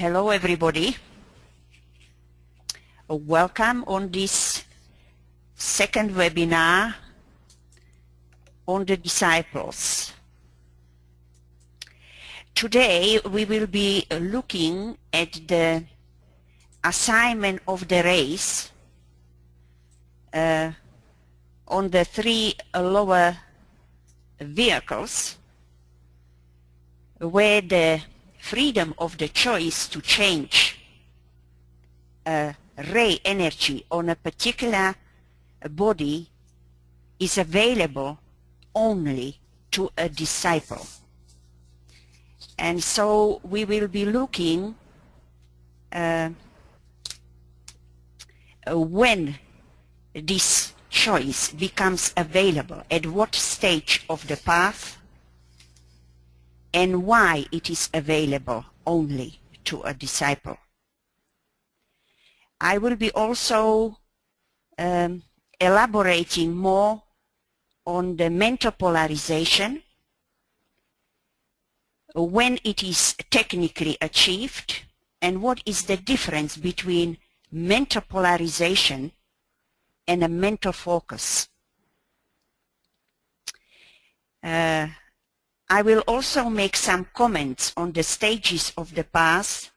Hello everybody. Welcome on this second webinar on the disciples. Today we will be looking at the assignment of the race on the three lower vehicles, where the freedom of the choice to change ray energy on a particular body is available only to a disciple. And so we will be looking when this choice becomes available, at what stage of the path, and why it is available only to a disciple. I will be also elaborating more on the mental polarization, when it is technically achieved, and what is the difference between mental polarization and a mental focus. I will also make some comments on the stages of the path,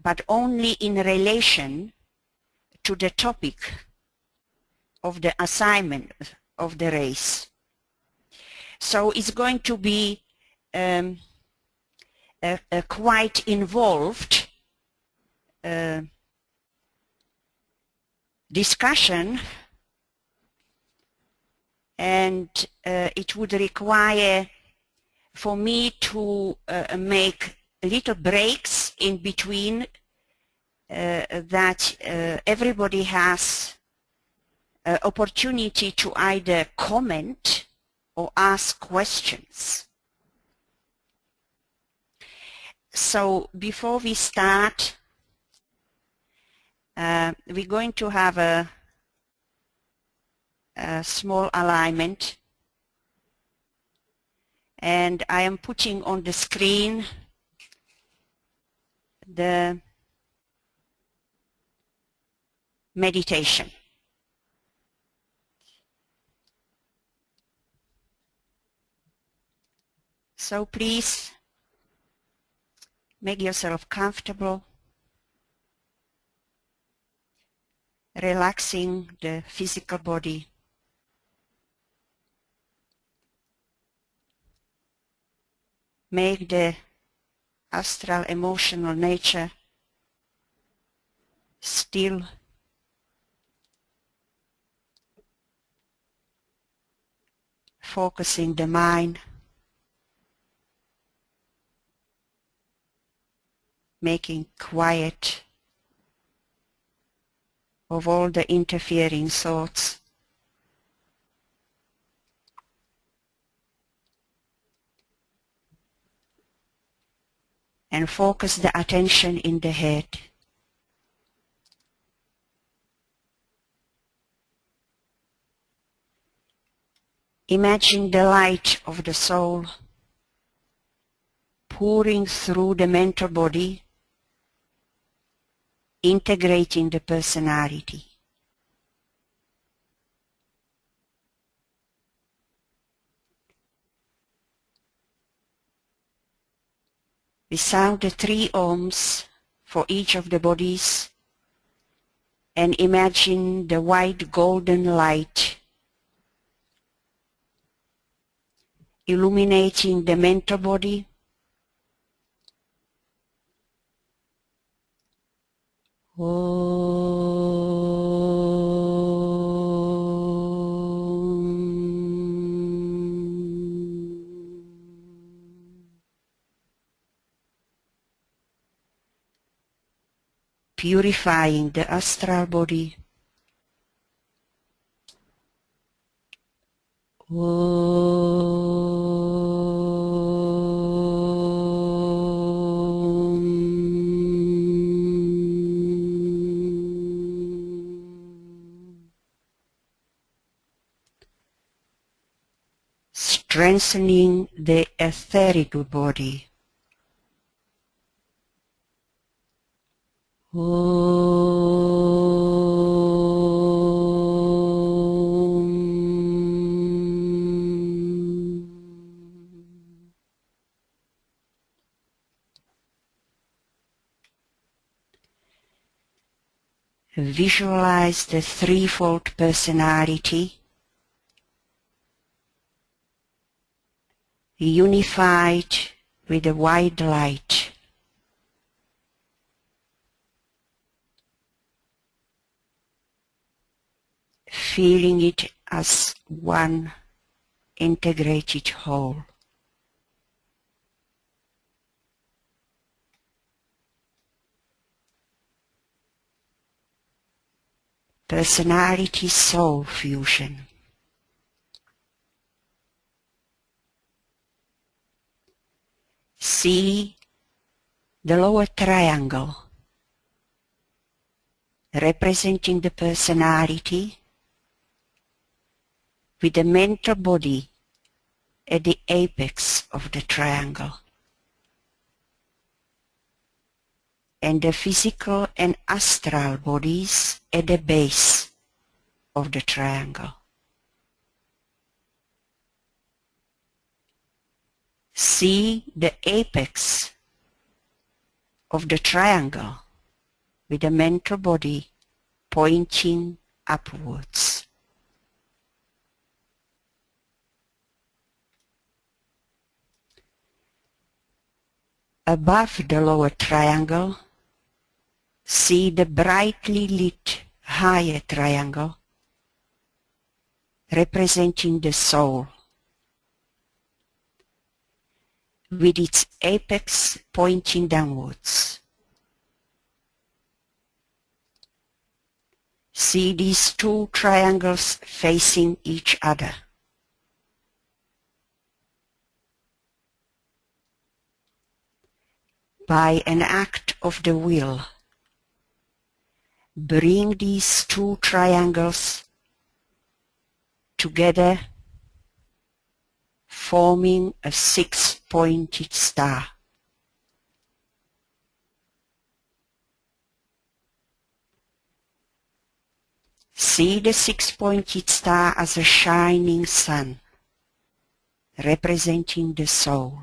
but only in relation to the topic of the assignment of the race. So it's going to be a quite involved discussion, and it would require for me to make little breaks in between, that everybody has opportunity to either comment or ask questions. So before we start, we're going to have a small alignment, and I am putting on the screen the meditation. So please make yourself comfortable, relaxing the physical body. Make the astral emotional nature still. Focusing the mind. Making quiet of all the interfering thoughts. And focus the attention in the head. Imagine the light of the soul pouring through the mental body, integrating the personality. We sound the 3 ohms for each of the bodies and imagine the white golden light illuminating the mental body, purifying the astral body. Strengthening the etheric body. Visualize the threefold personality unified with a white light. Feeling it as one integrated whole. Personality soul fusion. See the lower triangle representing the personality with the mental body at the apex of the triangle, and the physical and astral bodies at the base of the triangle. See the apex of the triangle with the mental body pointing upwards. Above the lower triangle, see the brightly lit higher triangle representing the soul, with its apex pointing downwards. See these two triangles facing each other. By an act of the will, bring these two triangles together, forming a six-pointed star. See the six-pointed star as a shining sun, representing the soul,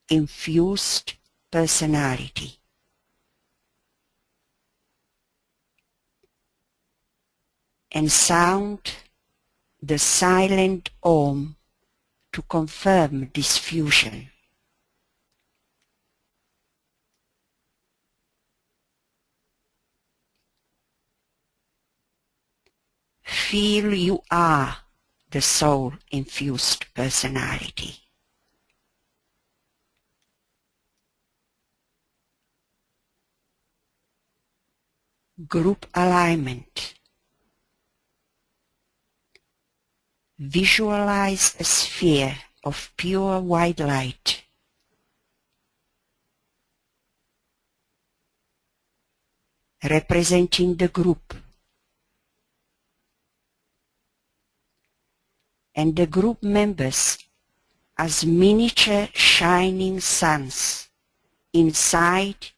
infused personality. And sound the silent Om to confirm this fusion. Feel you are the soul-infused personality. Group alignment. Visualize a sphere of pure white light representing the group, and the group members as miniature shining suns inside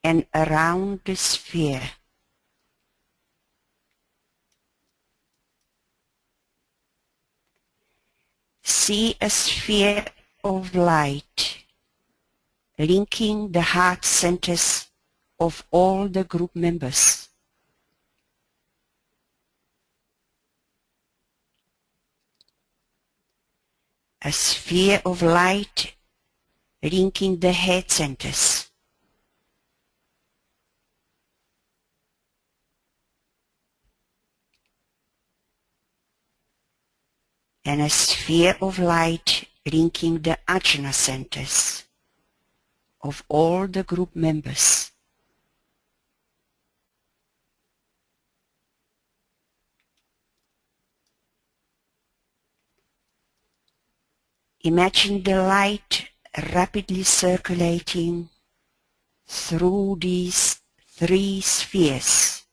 and around the sphere. See a sphere of light linking the heart centers of all the group members. A sphere of light linking the head centers. And a sphere of light linking the ajna centers of all the group members. Imagine the light rapidly circulating through these three spheres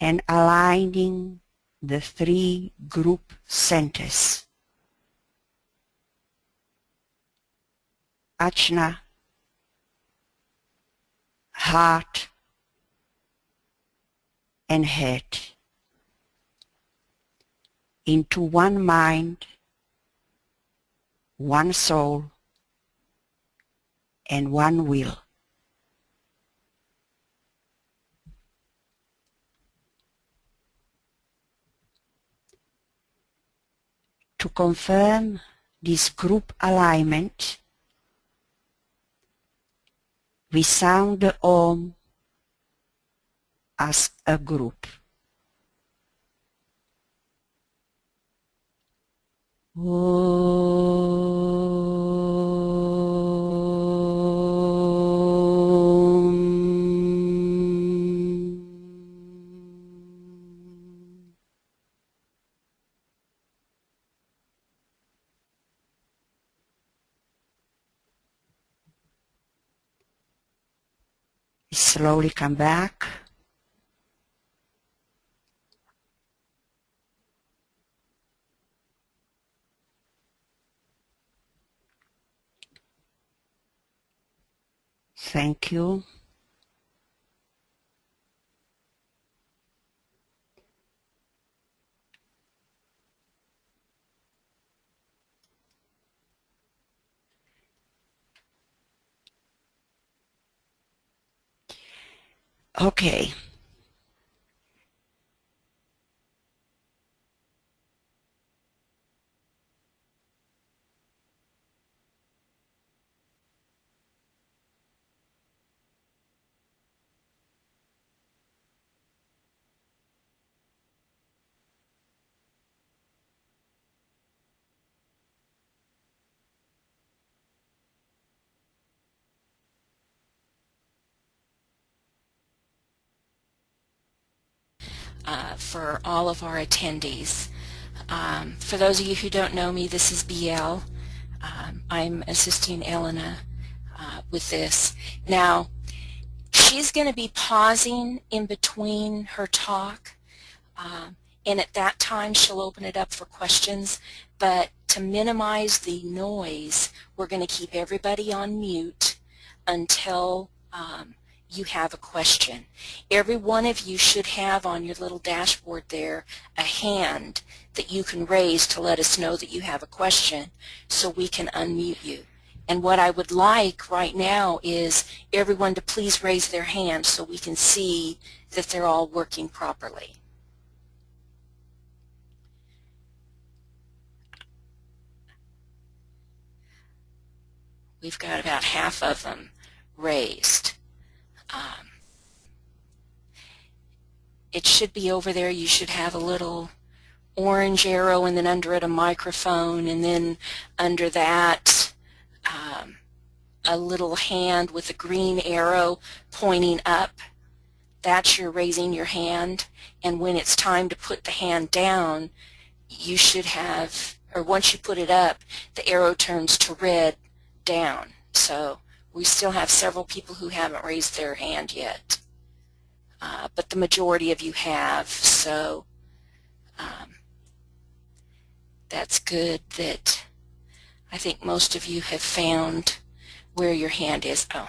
and aligning the three group centers: Ajna, heart, and head into one mind, one soul, and one will. To confirm this group alignment, we sound the Om as a group. Slowly come back. Thank you. Okay. For all of our attendees. For those of you who don't know me, this is BL. I'm assisting Elena with this. Now, she's going to be pausing in between her talk, and at that time she'll open it up for questions, but to minimize the noise, we're going to keep everybody on mute until you have a question. Every one of you should have on your little dashboard there a hand that you can raise to let us know that you have a question so we can unmute you. And what I would like right now is everyone to please raise their hand so we can see that they're all working properly. We've got about half of them raised. It should be over there. You should have a little orange arrow, and then under it a microphone, and then under that a little hand with a green arrow pointing up. That's your raising your hand, and when it's time to put the hand down, you should have, or once you put it up, the arrow turns to red down. So we still have several people who haven't raised their hand yet, but the majority of you have, so that's good that I think most of you have found where your hand is. Oh.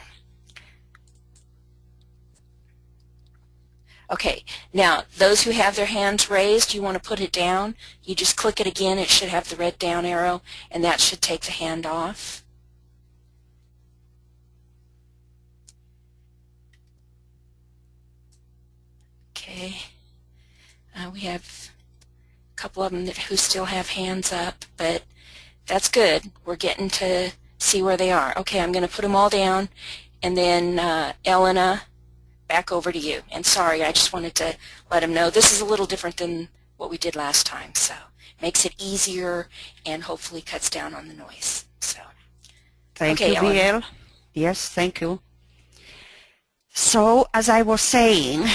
Okay, now those who have their hands raised, you want to put it down. You just click it again. It should have the red down arrow, and that should take the hand off. Okay, we have a couple of them who still have hands up, but that's good. We're getting to see where they are. Okay, I'm going to put them all down, and then Elena, back over to you. And sorry, I just wanted to let them know this is a little different than what we did last time, so makes it easier and hopefully cuts down on the noise. So, Thank okay, you, Elena. BL. Yes, thank you. So, as I was saying,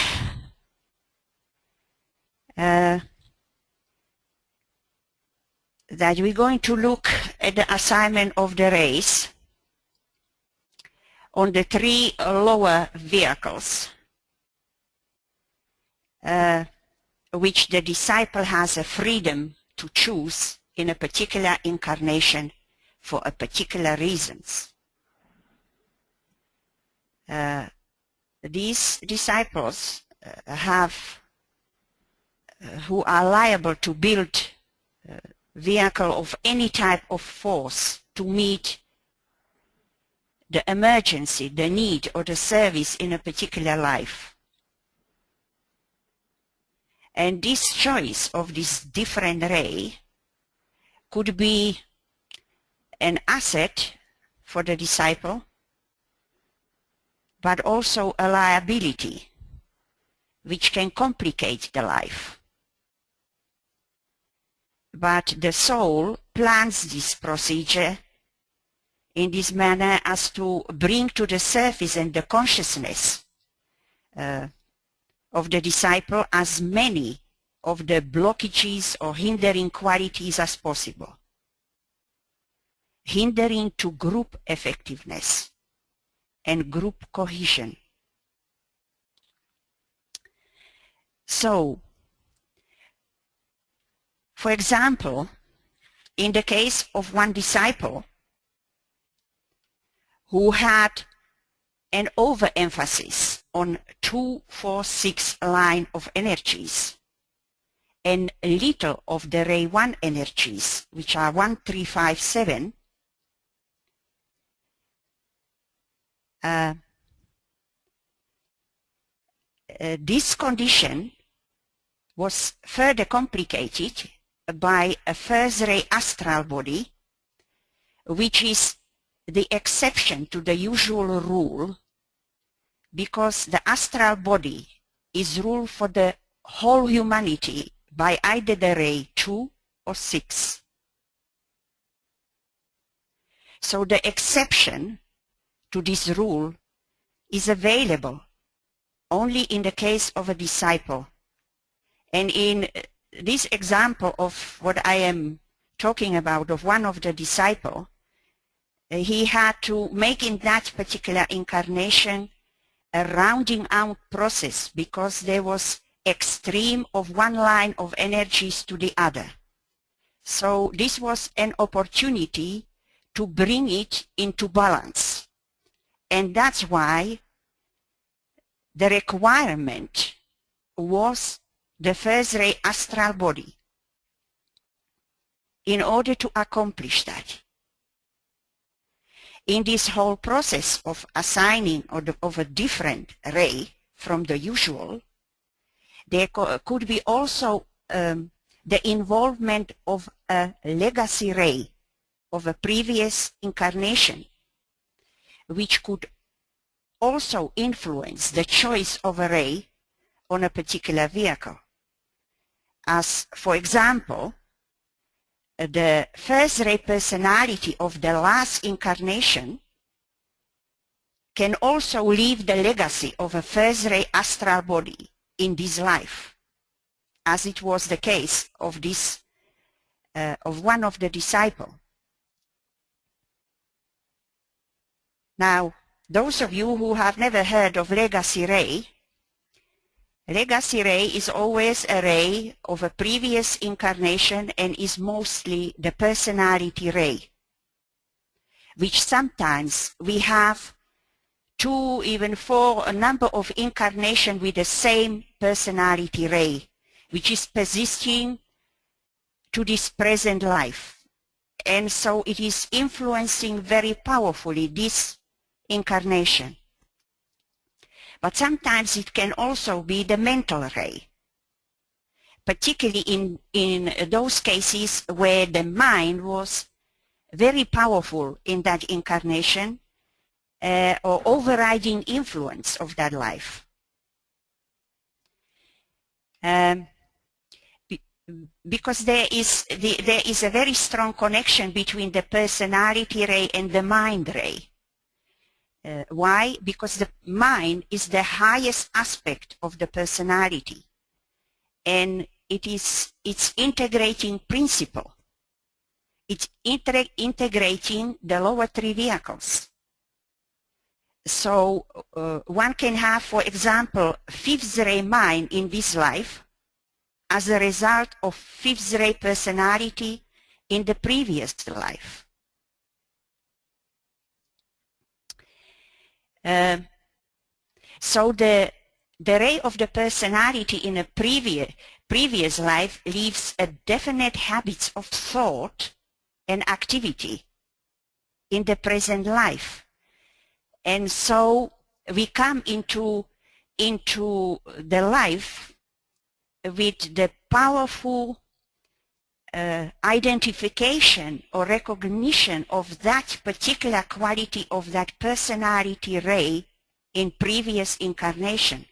that we're going to look at the assignment of the race on the three lower vehicles, which the disciple has a freedom to choose in a particular incarnation for a particular reasons. these disciples who are liable to build vehicle of any type of force to meet the emergency, the need, or the service in a particular life. And this choice of this different ray could be an asset for the disciple, but also a liability which can complicate the life. But the soul plans this procedure in this manner as to bring to the surface and the consciousness of the disciple as many of the blockages or hindering qualities as possible, hindering to group effectiveness and group cohesion. So, for example, in the case of one disciple who had an overemphasis on 2-4-6 line of energies and little of the ray 1 energies, which are 1-3-5-7, this condition was further complicated by a first ray astral body, which is the exception to the usual rule, because the astral body is ruled for the whole humanity by either the ray 2 or 6. So the exception to this rule is available only in the case of a disciple. And in this example of what I am talking about, of one of the disciples, he had to make in that particular incarnation a rounding out process because there was extreme of one line of energies to the other. So this was an opportunity to bring it into balance. And that's why the requirement was the first ray astral body in order to accomplish that. In this whole process of assigning of a different ray from the usual, there could be also the involvement of a legacy ray of a previous incarnation, which could also influence the choice of a ray on a particular vehicle. As, for example, the first ray personality of the last incarnation can also leave the legacy of a first ray astral body in this life, as it was the case of this of one of the disciples. Now, those of you who have never heard of legacy ray is always a ray of a previous incarnation and is mostly the personality ray, which sometimes we have 2, even 4, a number of incarnations with the same personality ray, which is persisting to this present life. And so it is influencing very powerfully this incarnation. But sometimes it can also be the mental ray, particularly in those cases where the mind was very powerful in that incarnation or overriding influence of that life. Because there is a very strong connection between the personality ray and the mind ray. Why? Because the mind is the highest aspect of the personality, and it's integrating principle. It's integrating the lower 3 vehicles. So one can have, for example, 5th ray mind in this life as a result of 5th ray personality in the previous life. So the ray of the personality in a previous life leaves a definite habits of thought and activity in the present life. And so we come into the life with the powerful identification or recognition of that particular quality of that personality ray in previous incarnation.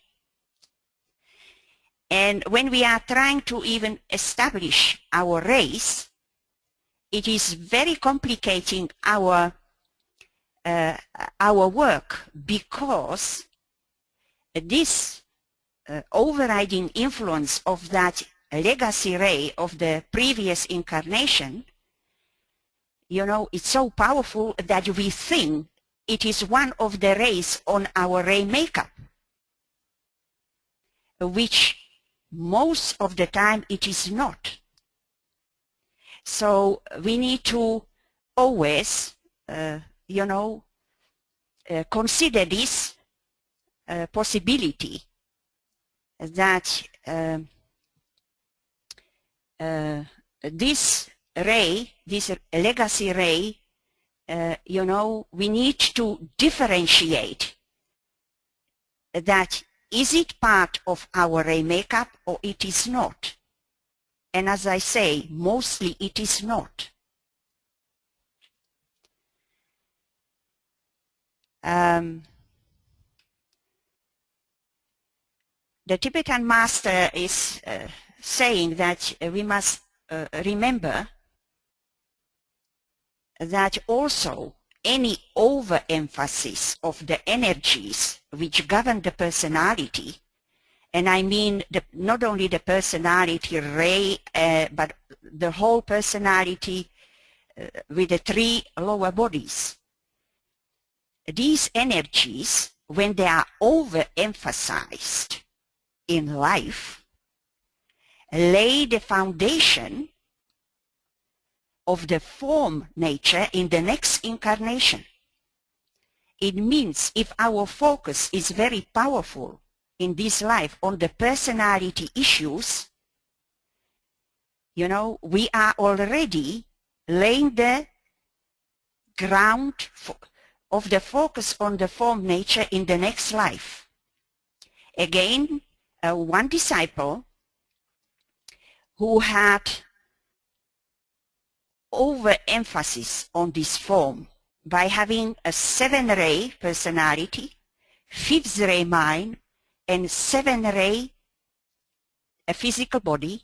And when we are trying to even establish our race, it is very complicating our work, because this overriding influence of that legacy ray of the previous incarnation, you know, it's so powerful that we think it is one of the rays on our ray makeup, which most of the time it is not. So we need to always, you know, consider this possibility that this ray, this legacy ray, you know, we need to differentiate that is it part of our ray makeup or it is not. And as I say, mostly it is not. The Tibetan master is saying that we must remember that also any overemphasis of the energies which govern the personality, and I mean not only the personality ray, but the whole personality with the three lower bodies. These energies, when they are overemphasized in life, lay the foundation of the form nature in the next incarnation. It means if our focus is very powerful in this life on the personality issues, you know, we are already laying the ground of the focus on the form nature in the next life. Again, one disciple who had overemphasis on this form by having a 7-ray personality, 5th ray mind, and 7-ray a physical body,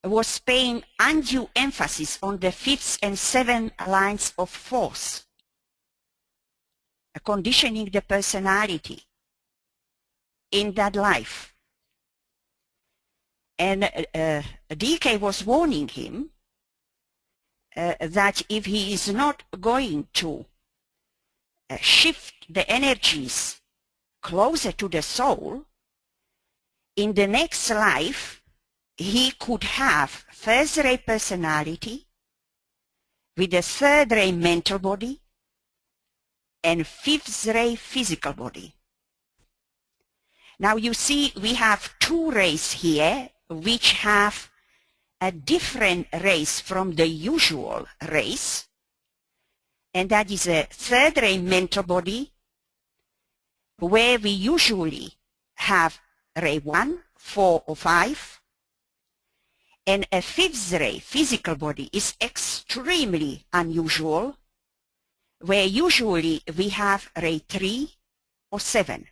was paying undue emphasis on the 5th and 7th lines of force, conditioning the personality in that life. And DK was warning him that if he is not going to shift the energies closer to the soul, in the next life he could have 1st ray personality with a 3rd ray mental body and 5th ray physical body. Now you see we have 2 rays here which have a different race from the usual race, and that is a 3rd ray mental body, where we usually have ray 1, 4 or 5, and a 5th ray physical body is extremely unusual, where usually we have ray 3 or 7.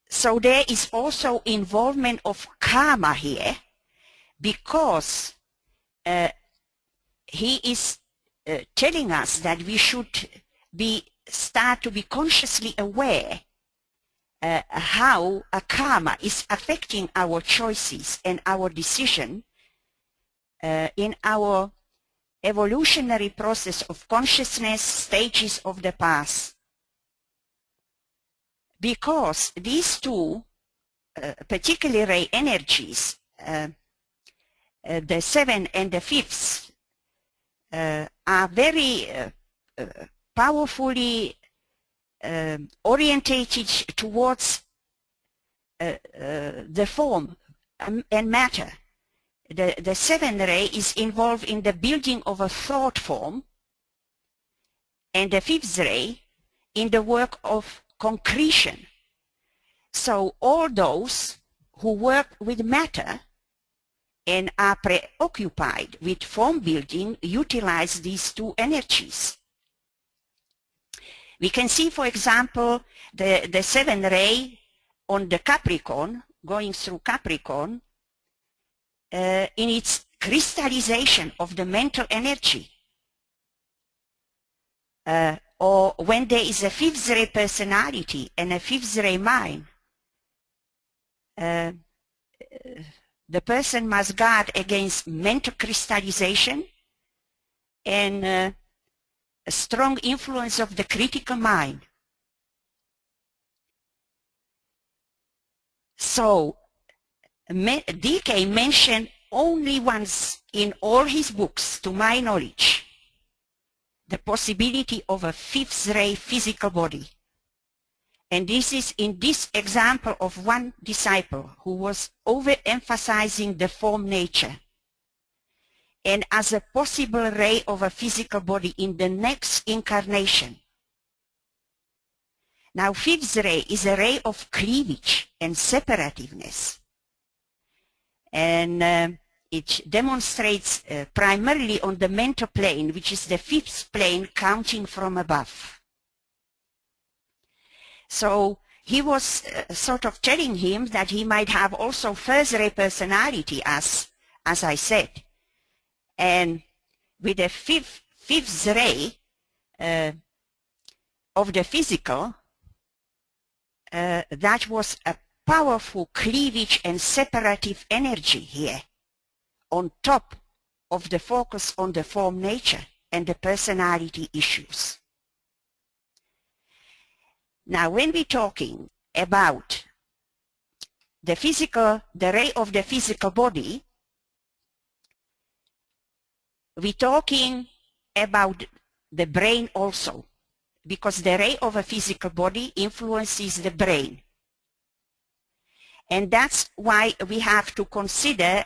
So there is also involvement of karma here, because he is telling us that we should start to be consciously aware how a karma is affecting our choices and our decision in our evolutionary process of consciousness stages of the past. Because these two particular ray energies, the 7 and the 5th, are very powerfully orientated towards the form and matter. The seventh ray is involved in the building of a thought form, and the fifth ray in the work of concretion. So all those who work with matter and are preoccupied with form building utilize these two energies. We can see, for example, the seventh ray on the Capricorn, going through Capricorn, in its crystallization of the mental energy. Or when there is a fifth ray personality and a fifth ray mind, the person must guard against mental crystallization and a strong influence of the critical mind. So DK mentioned only once in all his books, to my knowledge, the possibility of a fifth ray physical body. And this is in this example of one disciple who was overemphasizing the form nature, and as a possible ray of a physical body in the next incarnation. Now, fifth ray is a ray of cleavage and separativeness, and it demonstrates primarily on the mental plane, which is the fifth plane counting from above. So he was sort of telling him that he might have also first ray personality, as I said. And with the fifth ray of the physical, that was a powerful cleavage and separative energy here, on top of the focus on the form nature and the personality issues. Now, when we're talking about the ray of the physical body, we're talking about the brain also, because the ray of a physical body influences the brain. And that's why we have to consider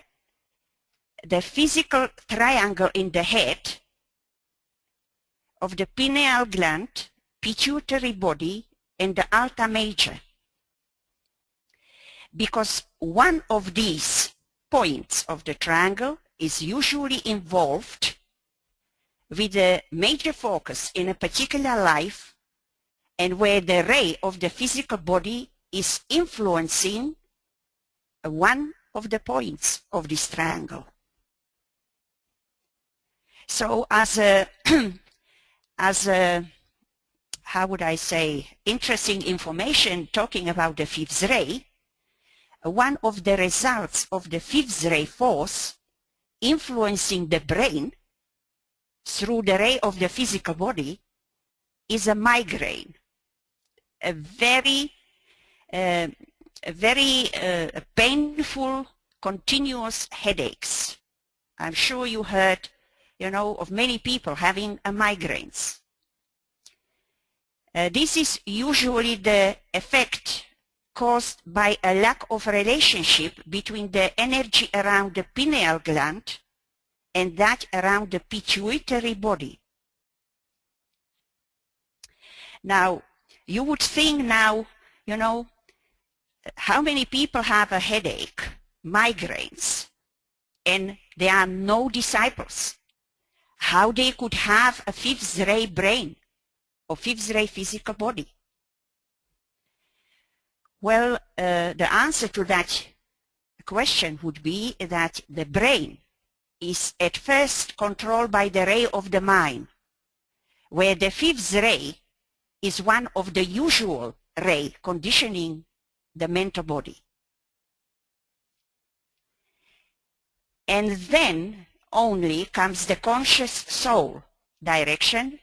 the physical triangle in the head of the pineal gland, pituitary body, and the alta major. Because one of these points of the triangle is usually involved with a major focus in a particular life, and where the ray of the physical body is influencing one of the points of this triangle. So as a how would I say, interesting information talking about the fifth ray, one of the results of the fifth ray force influencing the brain through the ray of the physical body is a migraine, a very painful, continuous headaches. I'm sure you heard, of many people having migraines. This is usually the effect caused by a lack of relationship between the energy around the pineal gland and that around the pituitary body. Now, you would think now, how many people have a headache, migraines, and there are no disciples? How they could have a fifth ray brain or fifth ray physical body? Well, the answer to that question would be that the brain is at first controlled by the ray of the mind, where the fifth ray is one of the usual ray conditioning the mental body. And then only comes the conscious soul direction,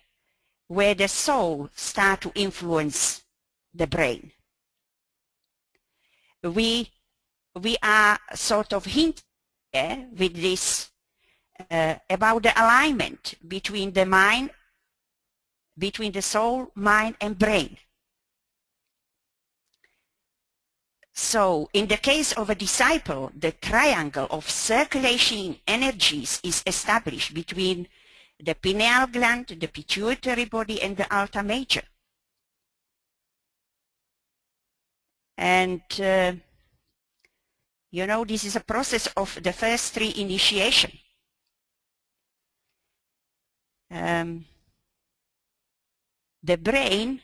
where the soul starts to influence the brain. We are sort of hinting with this about the alignment between the mind, between the soul, mind, and brain. So in the case of a disciple, the triangle of circulation energies is established between the pineal gland, the pituitary body, and the alta major. And you know, this is a process of the first three initiation. The brain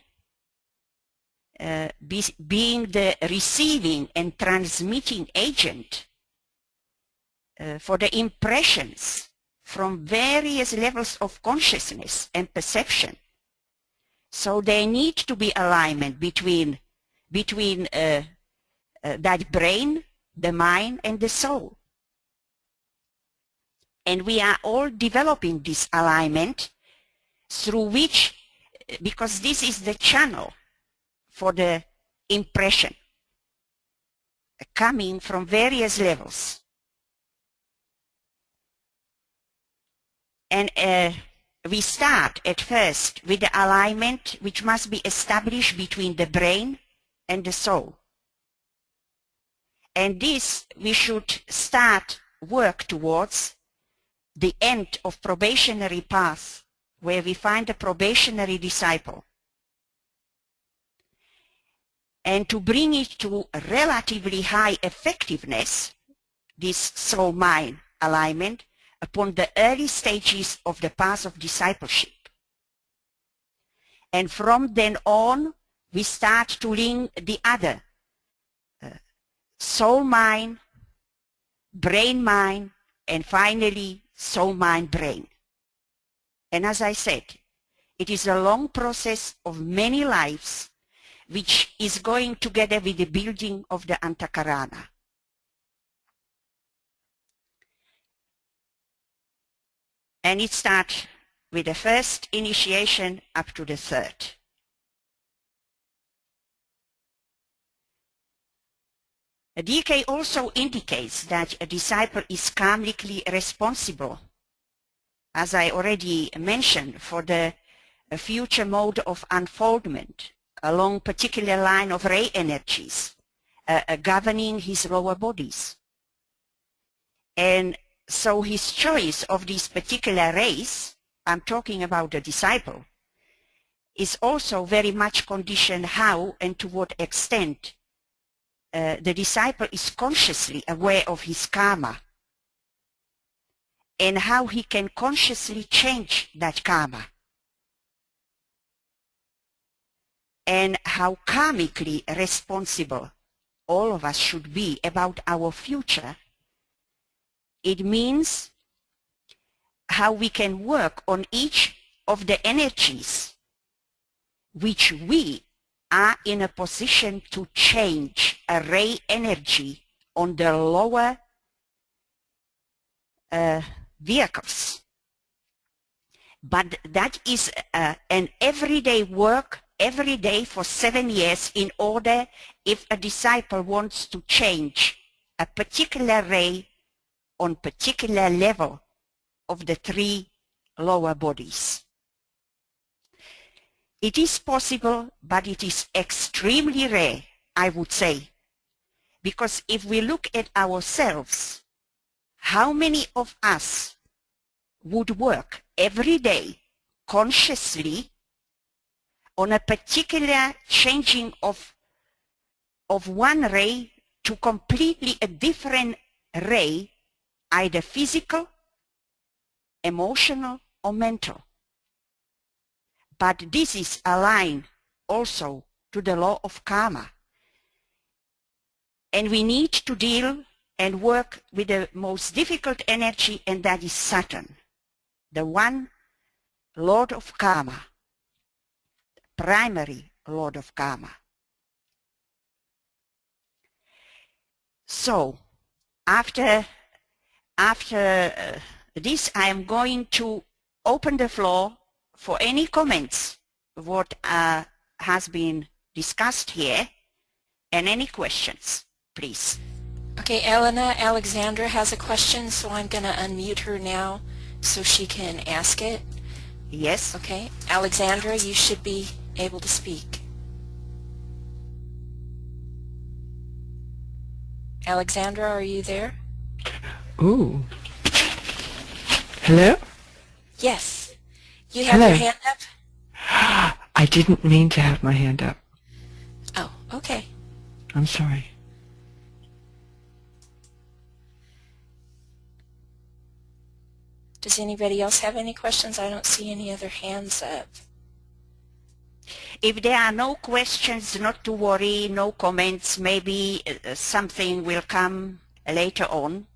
being the receiving and transmitting agent for the impressions from various levels of consciousness and perception. So there need to be alignment between that brain, the mind, and the soul. And we are all developing this alignment through which, because this is the channel for the impression coming from various levels. And we start at first with the alignment which must be established between the brain and the soul. And this we should start work towards the end of probationary path, where we find the probationary disciple. And to bring it to relatively high effectiveness, this soul-mind alignment, upon the early stages of the path of discipleship. And from then on, we start to link the other soul-mind, brain-mind, and finally soul-mind-brain. And as I said, it is a long process of many lives which is going together with the building of the Antakarana. And it starts with the first initiation up to the third. A DK also indicates that a disciple is karmically responsible, as I already mentioned, for the future mode of unfoldment along particular line of ray energies governing his lower bodies. And so his choice of these particular rays, I'm talking about the disciple, is also very much conditioned how and to what extent the disciple is consciously aware of his karma and how he can consciously change that karma, and how karmically responsible all of us should be about our future. It means how we can work on each of the energies which we are in a position to change a ray energy on the lower vehicles. But that is an everyday work, every day for 7 years, in order, if a disciple wants to change a particular ray on particular level of the 3 lower bodies. It is possible, but it is extremely rare, I would say, because if we look at ourselves, how many of us would work every day consciously on a particular changing of one ray to completely a different ray, either physical, emotional, or mental? But this is aligned also to the law of karma. And we need to deal and work with the most difficult energy, and that is Saturn, the one Lord of Karma, primary Lord of Karma. So, after this, I am going to open the floor for any comments what has been discussed here, and any questions, please. Okay, Elena, Alexandra has a question, so I'm going to unmute her now so she can ask it. Yes. Okay. Alexandra, you should be able to speak. Alexandra, are you there? Ooh. Hello? Yes. You have your Hello. hand up? I didn't mean to have my hand up. Oh, okay. I'm sorry. Does anybody else have any questions? I don't see any other hands up. If there are no questions, not to worry, no comments, maybe something will come later on.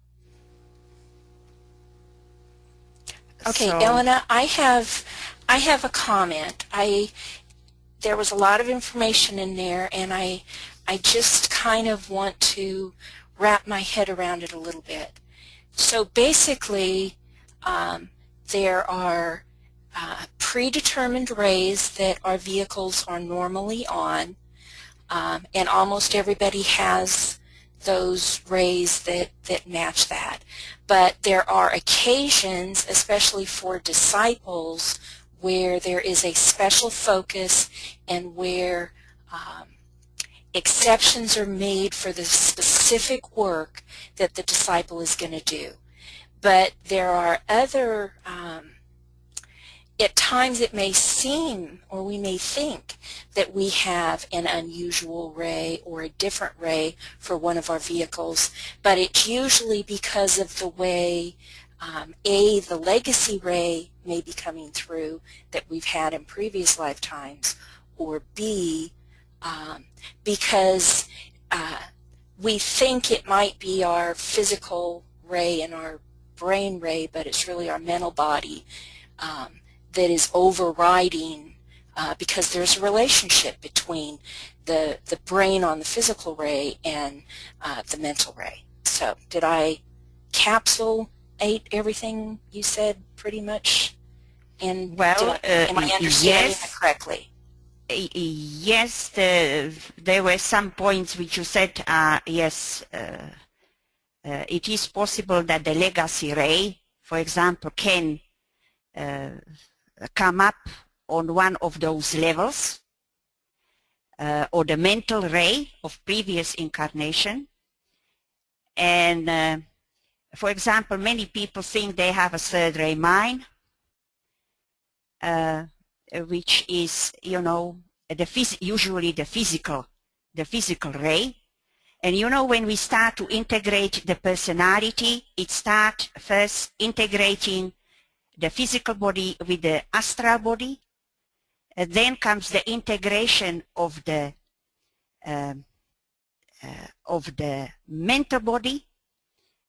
Okay, So, Elena, I have a comment. There was a lot of information in there, and I just kind of want to wrap my head around it a little bit. So basically, there are predetermined rays that our vehicles are normally on, and almost everybody has those rays that match that. But there are occasions, especially for disciples, where there is a special focus and where exceptions are made for the specific work that the disciple is going to do. But there are other, at times it may seem, or we may think, that we have an unusual ray or a different ray for one of our vehicles, but it's usually because of the way A, the legacy ray may be coming through that we've had in previous lifetimes, or B, because we think it might be our physical ray and our brain ray, but it's really our mental body that is overriding, because there's a relationship between the brain on the physical ray and the mental ray. So did I capsulate everything you said pretty much? And well, am I understanding yes. that correctly? Yes, there were some points which you said, yes, it is possible that the legacy ray, for example, can come up on one of those levels, or the mental ray of previous incarnation. And for example, many people think they have a third ray mind, which is, you know, usually the physical ray. And you know, when we start to integrate the personality, it starts first integrating the physical body with the astral body, and then comes the integration of the mental body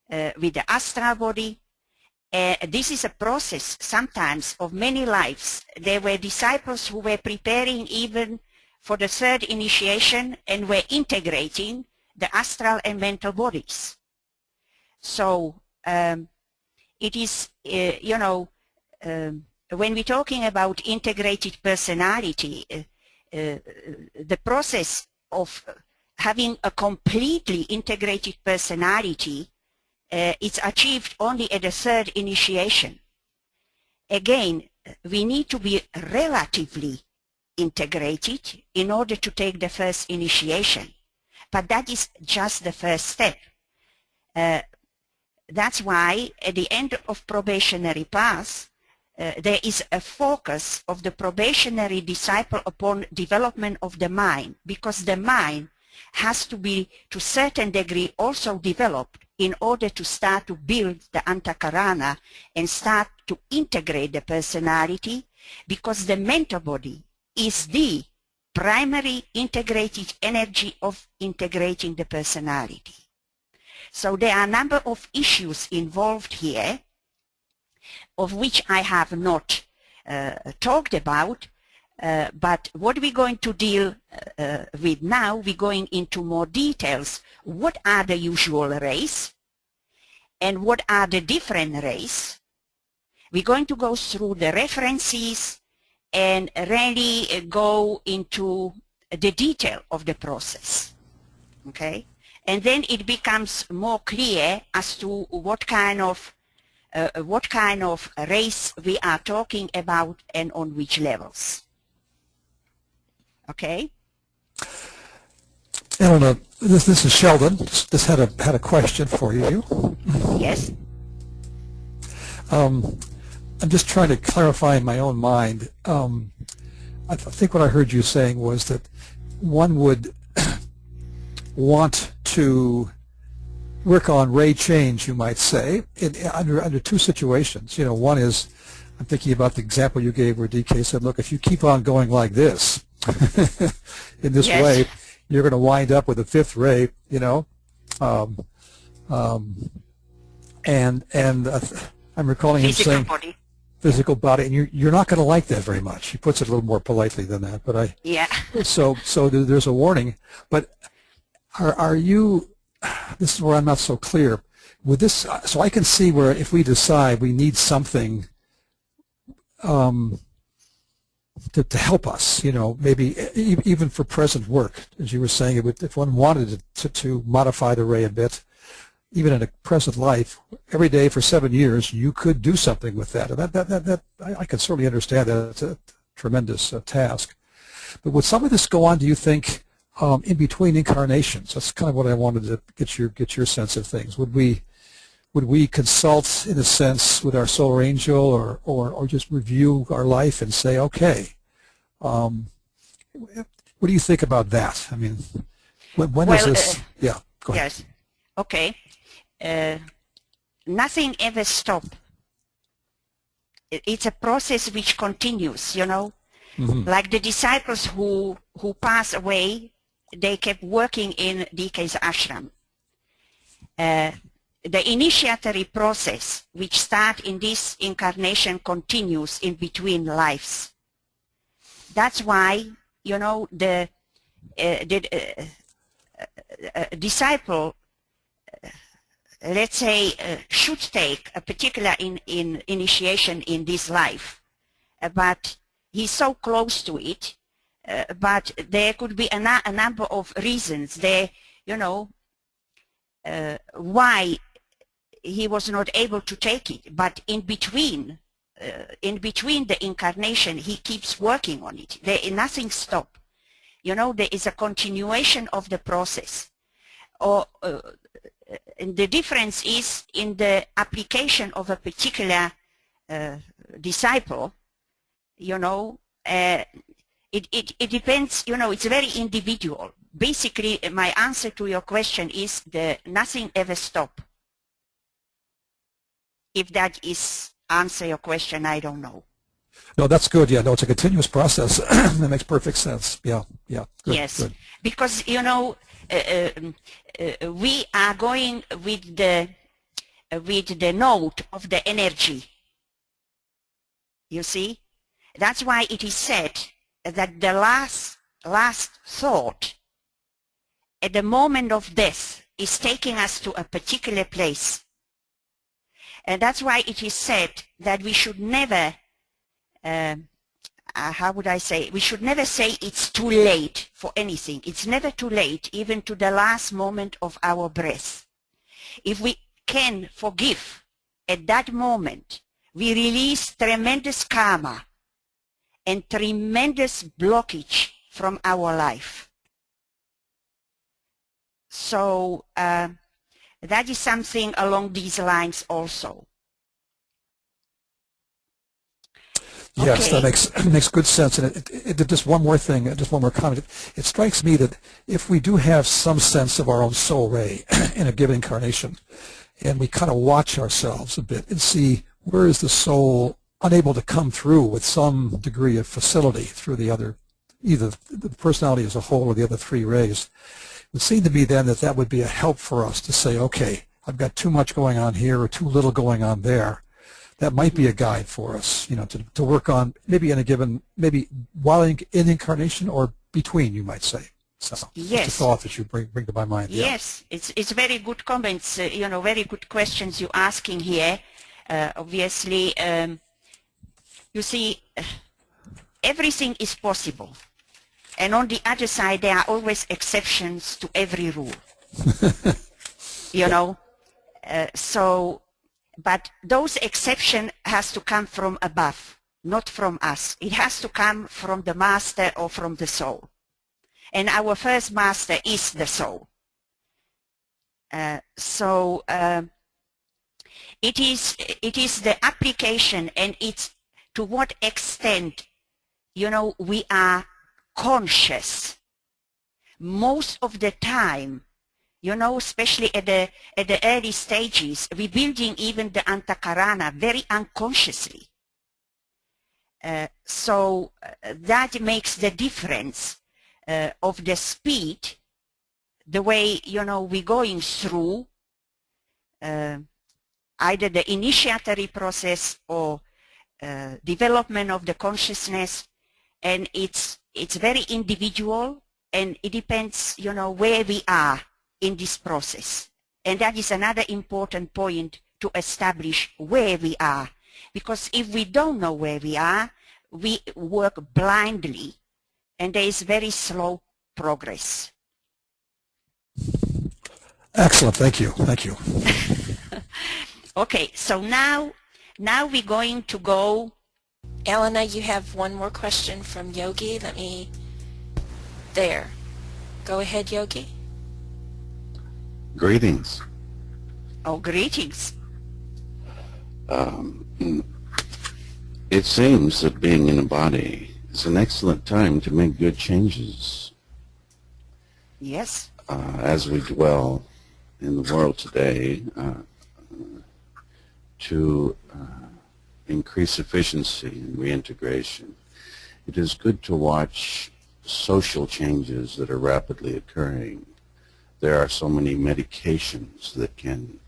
with the astral body. This is a process sometimes of many lives. There were disciples who were preparing even for the third initiation and were integrating the astral and mental bodies. So it is, you know, when we're talking about integrated personality, the process of having a completely integrated personality, it's achieved only at the third initiation. Again, we need to be relatively integrated in order to take the first initiation. But that is just the first step. That's why at the end of probationary path, there is a focus of the probationary disciple upon development of the mind, because the mind has to be to a certain degree also developed in order to start to build the antakarana and start to integrate the personality, because the mental body is the primary integrated energy of integrating the personality. So there are a number of issues involved here, of which I have not talked about, but what we're going to deal with now, we're going into more details. What are the usual rays and what are the different rays? We're going to go through the references and really go into the detail of the process, okay? And then it becomes more clear as to what kind of what kind of race we are talking about and on which levels. Okay? Elena, this is Sheldon. Just had a question for you. Yes. I'm just trying to clarify in my own mind. I think what I heard you saying was that one would want to work on ray change, you might say, under two situations. You know, one is, I'm thinking about the example you gave where DK said, look, if you keep on going like this, in this Yes. way, you're going to wind up with a fifth ray, you know. And I'm recalling him saying Body. physical body, and you're not going to like that very much. He puts it a little more politely than that, but Yeah. so there's a warning. But are you? This is where I'm not so clear with this. So I can see where if we decide we need something to help us, you know, maybe even for present work, as you were saying, if one wanted to modify the ray a bit, even in a present life, every day for 7 years, you could do something with that. And that I can certainly understand that. It's a tremendous task. But would some of this go on, do you think, in between incarnations? That's kind of what I wanted to get your sense of things. Would we consult, in a sense, with our solar angel, or just review our life and say, okay, what do you think about that? I mean, when is this? Yeah, go ahead. Yes. Okay. Nothing ever stops. It's a process which continues, you know. Mm-hmm. Like the disciples who passed away, they kept working in DK's ashram. The initiatory process which starts in this incarnation continues in between lives. That's why, you know, the disciple, let's say, should take a particular initiation in this life, but he's so close to it, but there could be a number of reasons there, you know, why he was not able to take it. But in between the incarnation, he keeps working on it. Nothing stops. You know, there is a continuation of the process. Or the difference is in the application of a particular disciple. You know, it depends. You know, it's very individual. Basically, my answer to your question is nothing ever stops. If that is answer your question, I don't know. No, that's good. Yeah, no, it's a continuous process. That makes perfect sense. Yeah, yeah. Good, yes, good. Because, you know, we are going with the note of the energy. You see, that's why it is said that the last thought at the moment of death is taking us to a particular place. And that's why it is said that we should never, how would I say, we should never say it's too late for anything. It's never too late, even to the last moment of our breath. If we can forgive at that moment, we release tremendous karma and tremendous blockage from our life. So, that is something along these lines also. Yes, okay. that makes good sense. And it just one more thing, just one more comment. It strikes me that if we do have some sense of our own soul ray in a given incarnation, and we kind of watch ourselves a bit and see where is the soul unable to come through with some degree of facility through the other, either the personality as a whole or the other three rays, it would seem to me then that would be a help for us to say, okay, I've got too much going on here or too little going on there. That might be a guide for us, you know, to work on maybe in a given, maybe while in incarnation or between, you might say. So yes. Just a thought that you bring to my mind. Yes, yeah. It's very good comments, you know, very good questions you're asking here. Obviously, you see, everything is possible. And on the other side, there are always exceptions to every rule. You know, so, But those exceptions has to come from above, not from us. It has to come from the master or from the soul. And our first master is the soul. It is the application, and it's to what extent, you know, we are conscious. Most of the time, you know, especially at the early stages, we're building even the antakarana very unconsciously. So that makes the difference of the speed, the way, you know, we're going through either the initiatory process or development of the consciousness, and it's very individual, and it depends, you know, where we are in this process. And that is another important point to establish where we are, because if we don't know where we are, we work blindly, and there is very slow progress. Excellent, thank you, thank you. Okay, so now we're going to go. Elena, you have one more question from Yogi. Let me, there. Go ahead, Yogi. Greetings. Oh, greetings. It seems that being in a body is an excellent time to make good changes. Yes. As we dwell in the world today, to increase efficiency and reintegration, it is good to watch social changes that are rapidly occurring. There are so many medications that can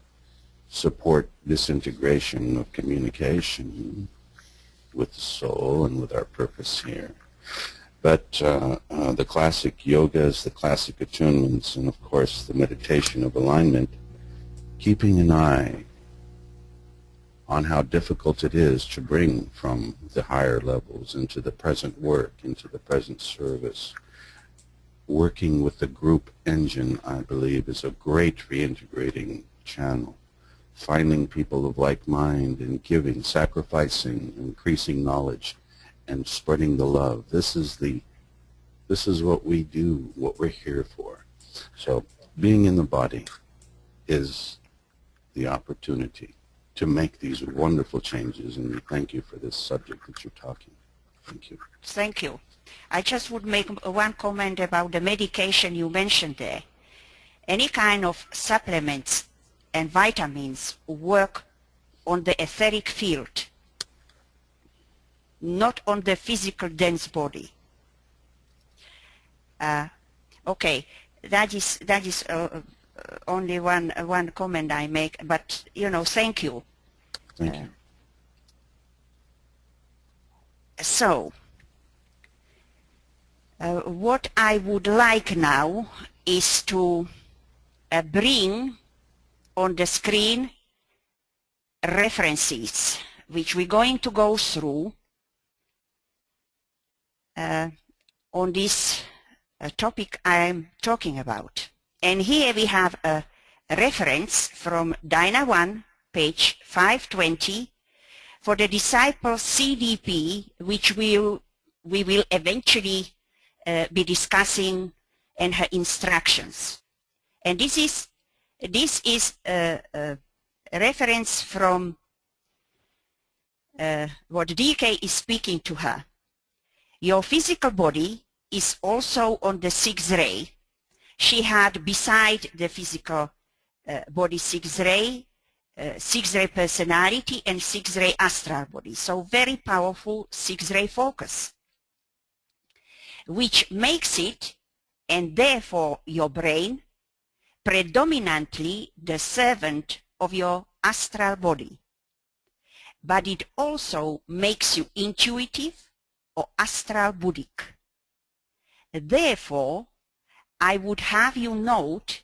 support disintegration of communication with the soul and with our purpose here. But the classic yogas, the classic attunements, and of course the meditation of alignment, keeping an eye on how difficult it is to bring from the higher levels into the present work, into the present service. Working with the group engine, I believe, is a great reintegrating channel. Finding people of like mind and giving, sacrificing, increasing knowledge, and spreading the love. This is what we do, what we're here for. So being in the body is the opportunity to make these wonderful changes, and we thank you for this subject that you're talking. Thank you. Thank you. I just would make one comment about the medication you mentioned there. Any kind of supplements and vitamins work on the etheric field, not on the physical dense body. Okay, that is only one comment I make, but you know, thank you. Thank you. So, what I would like now is to bring on the screen references which we're going to go through on this topic I'm talking about. And here we have a reference from DINA 1, page 520, for the Disciple CDP, which we will eventually be discussing, and her instructions. And this is a reference from what DK is speaking to her. Your physical body is also on the sixth ray. She had beside the physical body sixth ray personality and sixth ray astral body. So very powerful sixth ray focus, which makes it, and therefore your brain, predominantly the servant of your astral body. But it also makes you intuitive or astral buddhic. Therefore, I would have you note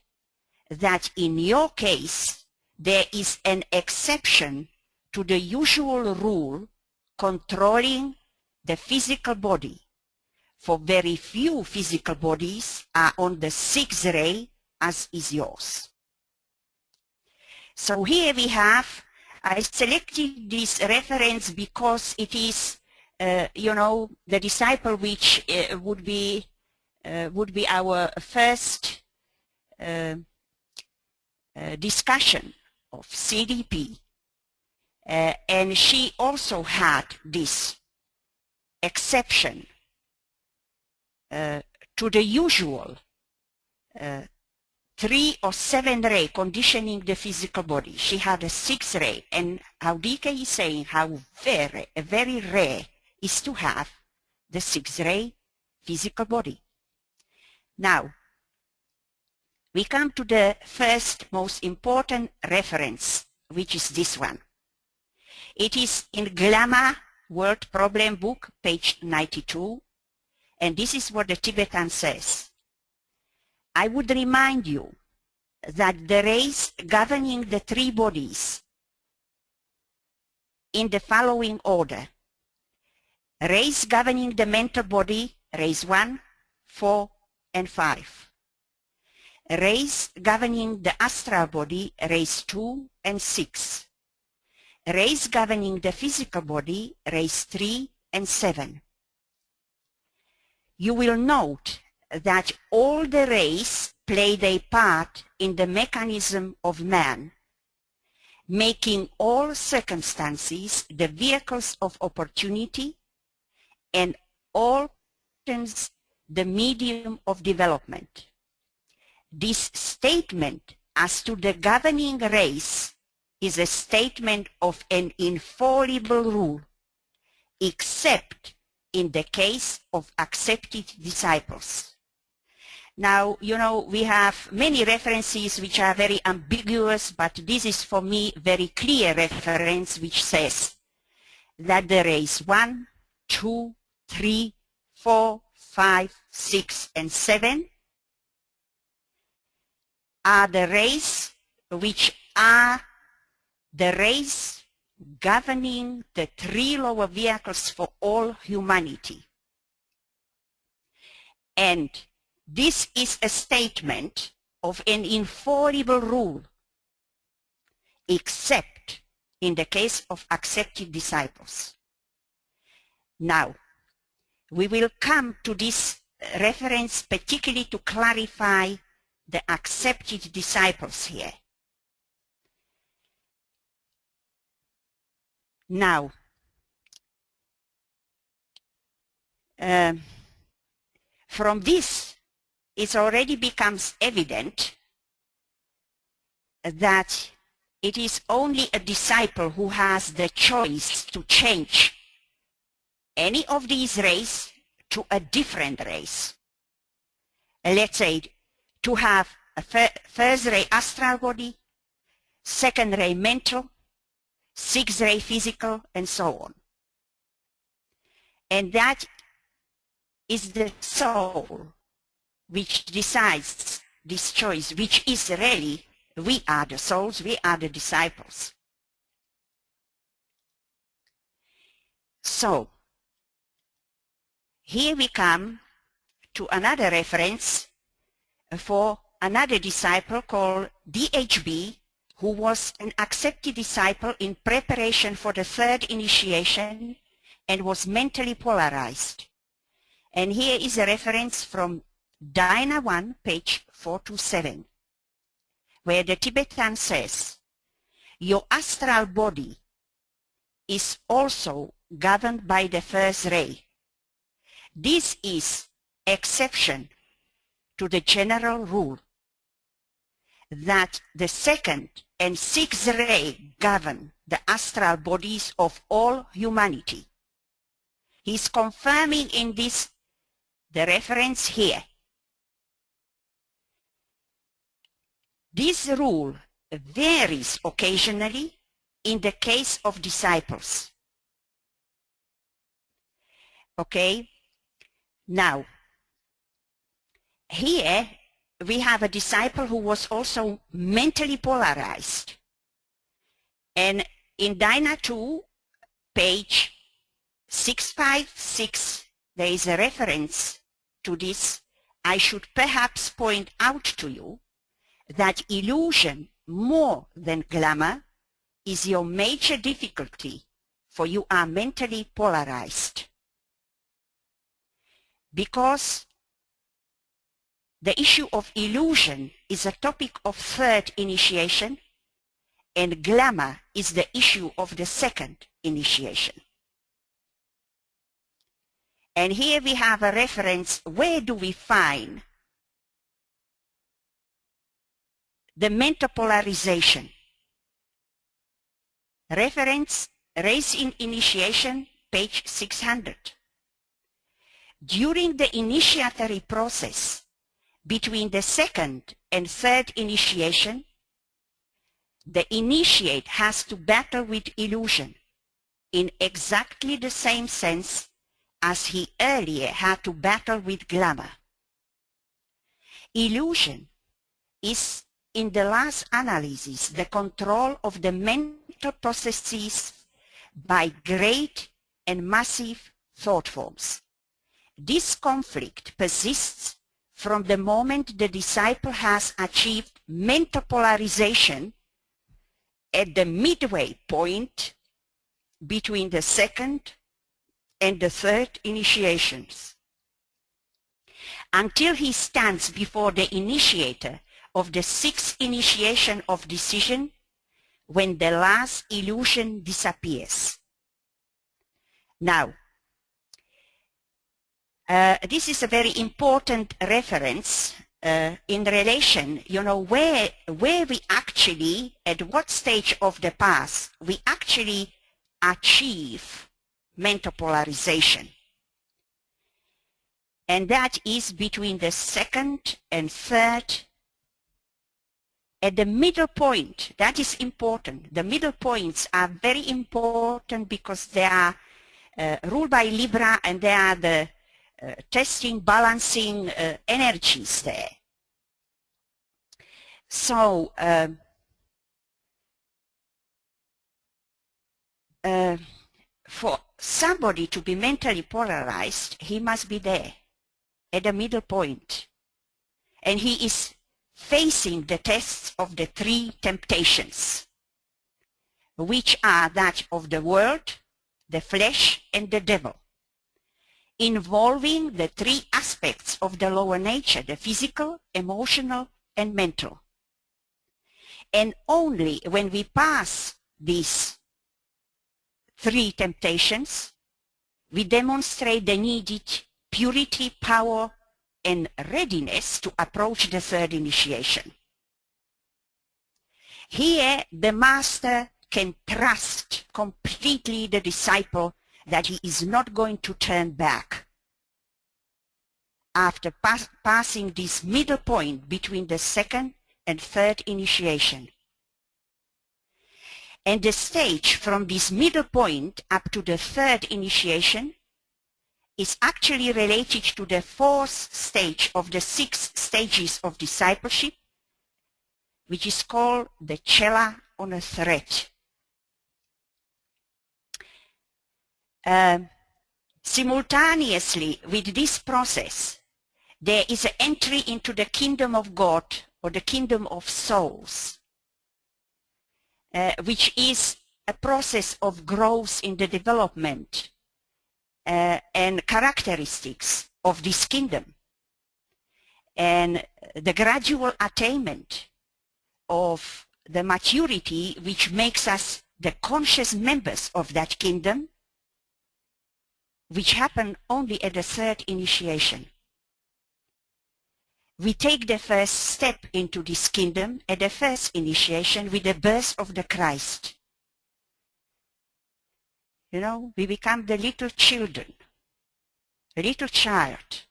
that in your case, there is an exception to the usual rule controlling the physical body. For very few physical bodies are on the sixth ray, as is yours. So here we have I selected this reference because it is, you know, the disciple which would be our first discussion of CDP, and she also had this exception to the usual 3 or 7 ray conditioning the physical body. She had a 6 ray, and how DK is saying how very rare is to have the 6 ray physical body. Now, we come to the first most important reference, which is this one. It is in Glamour World Problem Book, page 92, and this is what the Tibetan says. I would remind you that the rays governing the 3 bodies in the following order. Rays governing the mental body, rays 1, 4, and 5. Rays governing the astral body, rays 2 and 6. Rays governing the physical body, rays 3 and 7. You will note that all the rays played a part in the mechanism of man, making all circumstances the vehicles of opportunity and all actions the medium of development. This statement as to the governing rays is a statement of an infallible rule, except in the case of accepted disciples. Now, you know, we have many references which are very ambiguous, but this is for me very clear reference which says that the rays 1, 2, 3, 4, 5, 6, and 7 are the rays which are the rays governing the 3 lower vehicles for all humanity. And this is a statement of an infallible rule, except in the case of accepted disciples. Now, we will come to this reference particularly to clarify the accepted disciples here. Now, from this, it already becomes evident that it is only a disciple who has the choice to change any of these rays to a different race. Let's say to have a first ray astral body, second ray mental, 6th ray physical, and so on. And that is the soul which decides this choice, which is really, we are the souls, we are the disciples. So, here we come to another reference for another disciple called DHB, who was an accepted disciple in preparation for the 3rd initiation and was mentally polarized. And here is a reference from DINA 1, page 427, where the Tibetan says, your astral body is also governed by the first ray. This is exception to the general rule that the 2nd and 6th ray govern the astral bodies of all humanity. He's confirming in this the reference here. This rule varies occasionally in the case of disciples. Okay, now here we have a disciple who was also mentally polarized. And in DINA 2, page 656, there is a reference to this. I should perhaps point out to you that illusion, more than glamour, is your major difficulty, for you are mentally polarized. Because the issue of illusion is a topic of third initiation, and glamour is the issue of the second initiation. And here we have a reference. Where do we find the mental polarization? Reference, Race in Initiation, page 600. During the initiatory process between the second and third initiation, the initiate has to battle with illusion in exactly the same sense as he earlier had to battle with glamour. Illusion is, in the last analysis, the control of the mental processes by great and massive thought forms. This conflict persists from the moment the disciple has achieved mental polarization at the midway point between the second and the third initiations, until he stands before the initiator of the sixth initiation of decision, when the last illusion disappears. Now, this is a very important reference in relation, where we actually, at what stage of the path, we actually achieve mental polarization. And that is between the second and third. At the middle point, that is important. The middle points are very important because they are ruled by Libra, and they are the testing, balancing energies there. So, for somebody to be mentally polarized, he must be there at the middle point. And he is facing the tests of the three temptations, which are that of the world, the flesh, and the devil, involving the three aspects of the lower nature, the physical, emotional, and mental. And only when we pass these three temptations, we demonstrate the needed purity, power, and readiness to approach the third initiation. Here, the master can trust completely the disciple that he is not going to turn back after passing this middle point between the second and third initiation. And the stage from this middle point up to the third initiation is actually related to the fourth stage of the 6 stages of discipleship, which is called the cella on a thread. Simultaneously with this process, there is an entry into the kingdom of God, or the kingdom of souls, which is a process of growth in the development and characteristics of this kingdom, and the gradual attainment of the maturity which makes us the conscious members of that kingdom, which happen only at the third initiation. We take the first step into this kingdom at the first initiation with the birth of the Christ. We become the little children, a little child,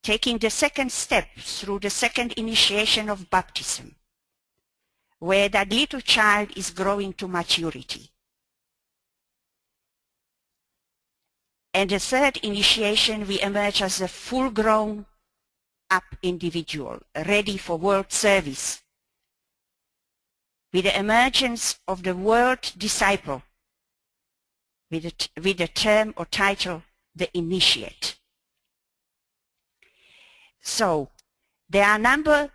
taking the second step through the second initiation of baptism, where that little child is growing to maturity. And the third initiation, we emerge as a full-grown up individual, ready for world service, with the emergence of the world disciple, with the term or title, the initiate. So there are number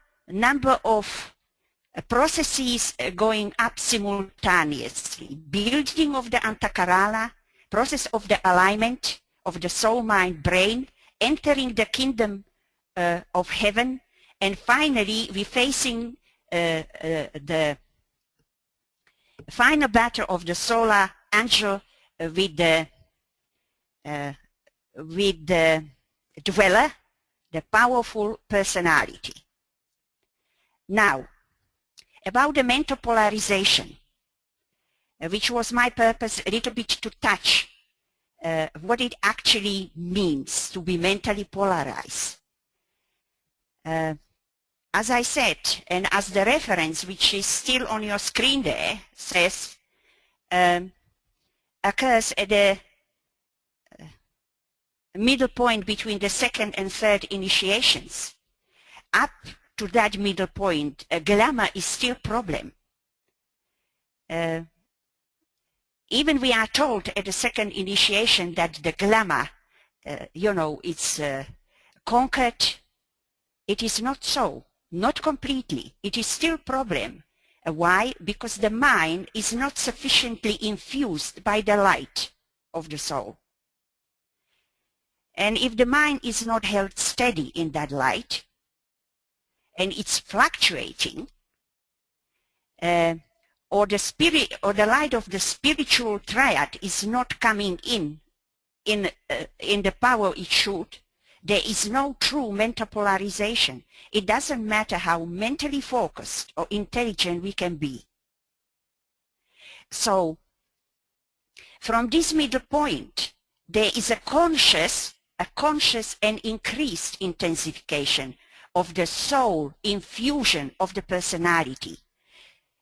of processes going up simultaneously. Building of the Antakarala, process of the alignment of the soul, mind, brain, entering the kingdom of heaven, and finally we're facing the final battle of the solar angel with the dweller, the powerful personality. Now, about the mental polarization, which was my purpose a little bit to touch what it actually means to be mentally polarized. As I said, and as the reference, which is still on your screen there, says, occurs at the middle point between the second and third initiations. Up to that middle point, glamour is still a problem. Even we are told at the second initiation that the glamour, it's conquered. It is not so, not completely. It is still a problem. Why? Because the mind is not sufficiently infused by the light of the soul. And if the mind is not held steady in that light, and it's fluctuating, or the spirit or the light of the spiritual triad is not coming in the power it should, there is no true mental polarization. It doesn't matter how mentally focused or intelligent we can be. So, from this middle point, there is a conscious and increased intensification of the soul infusion of the personality,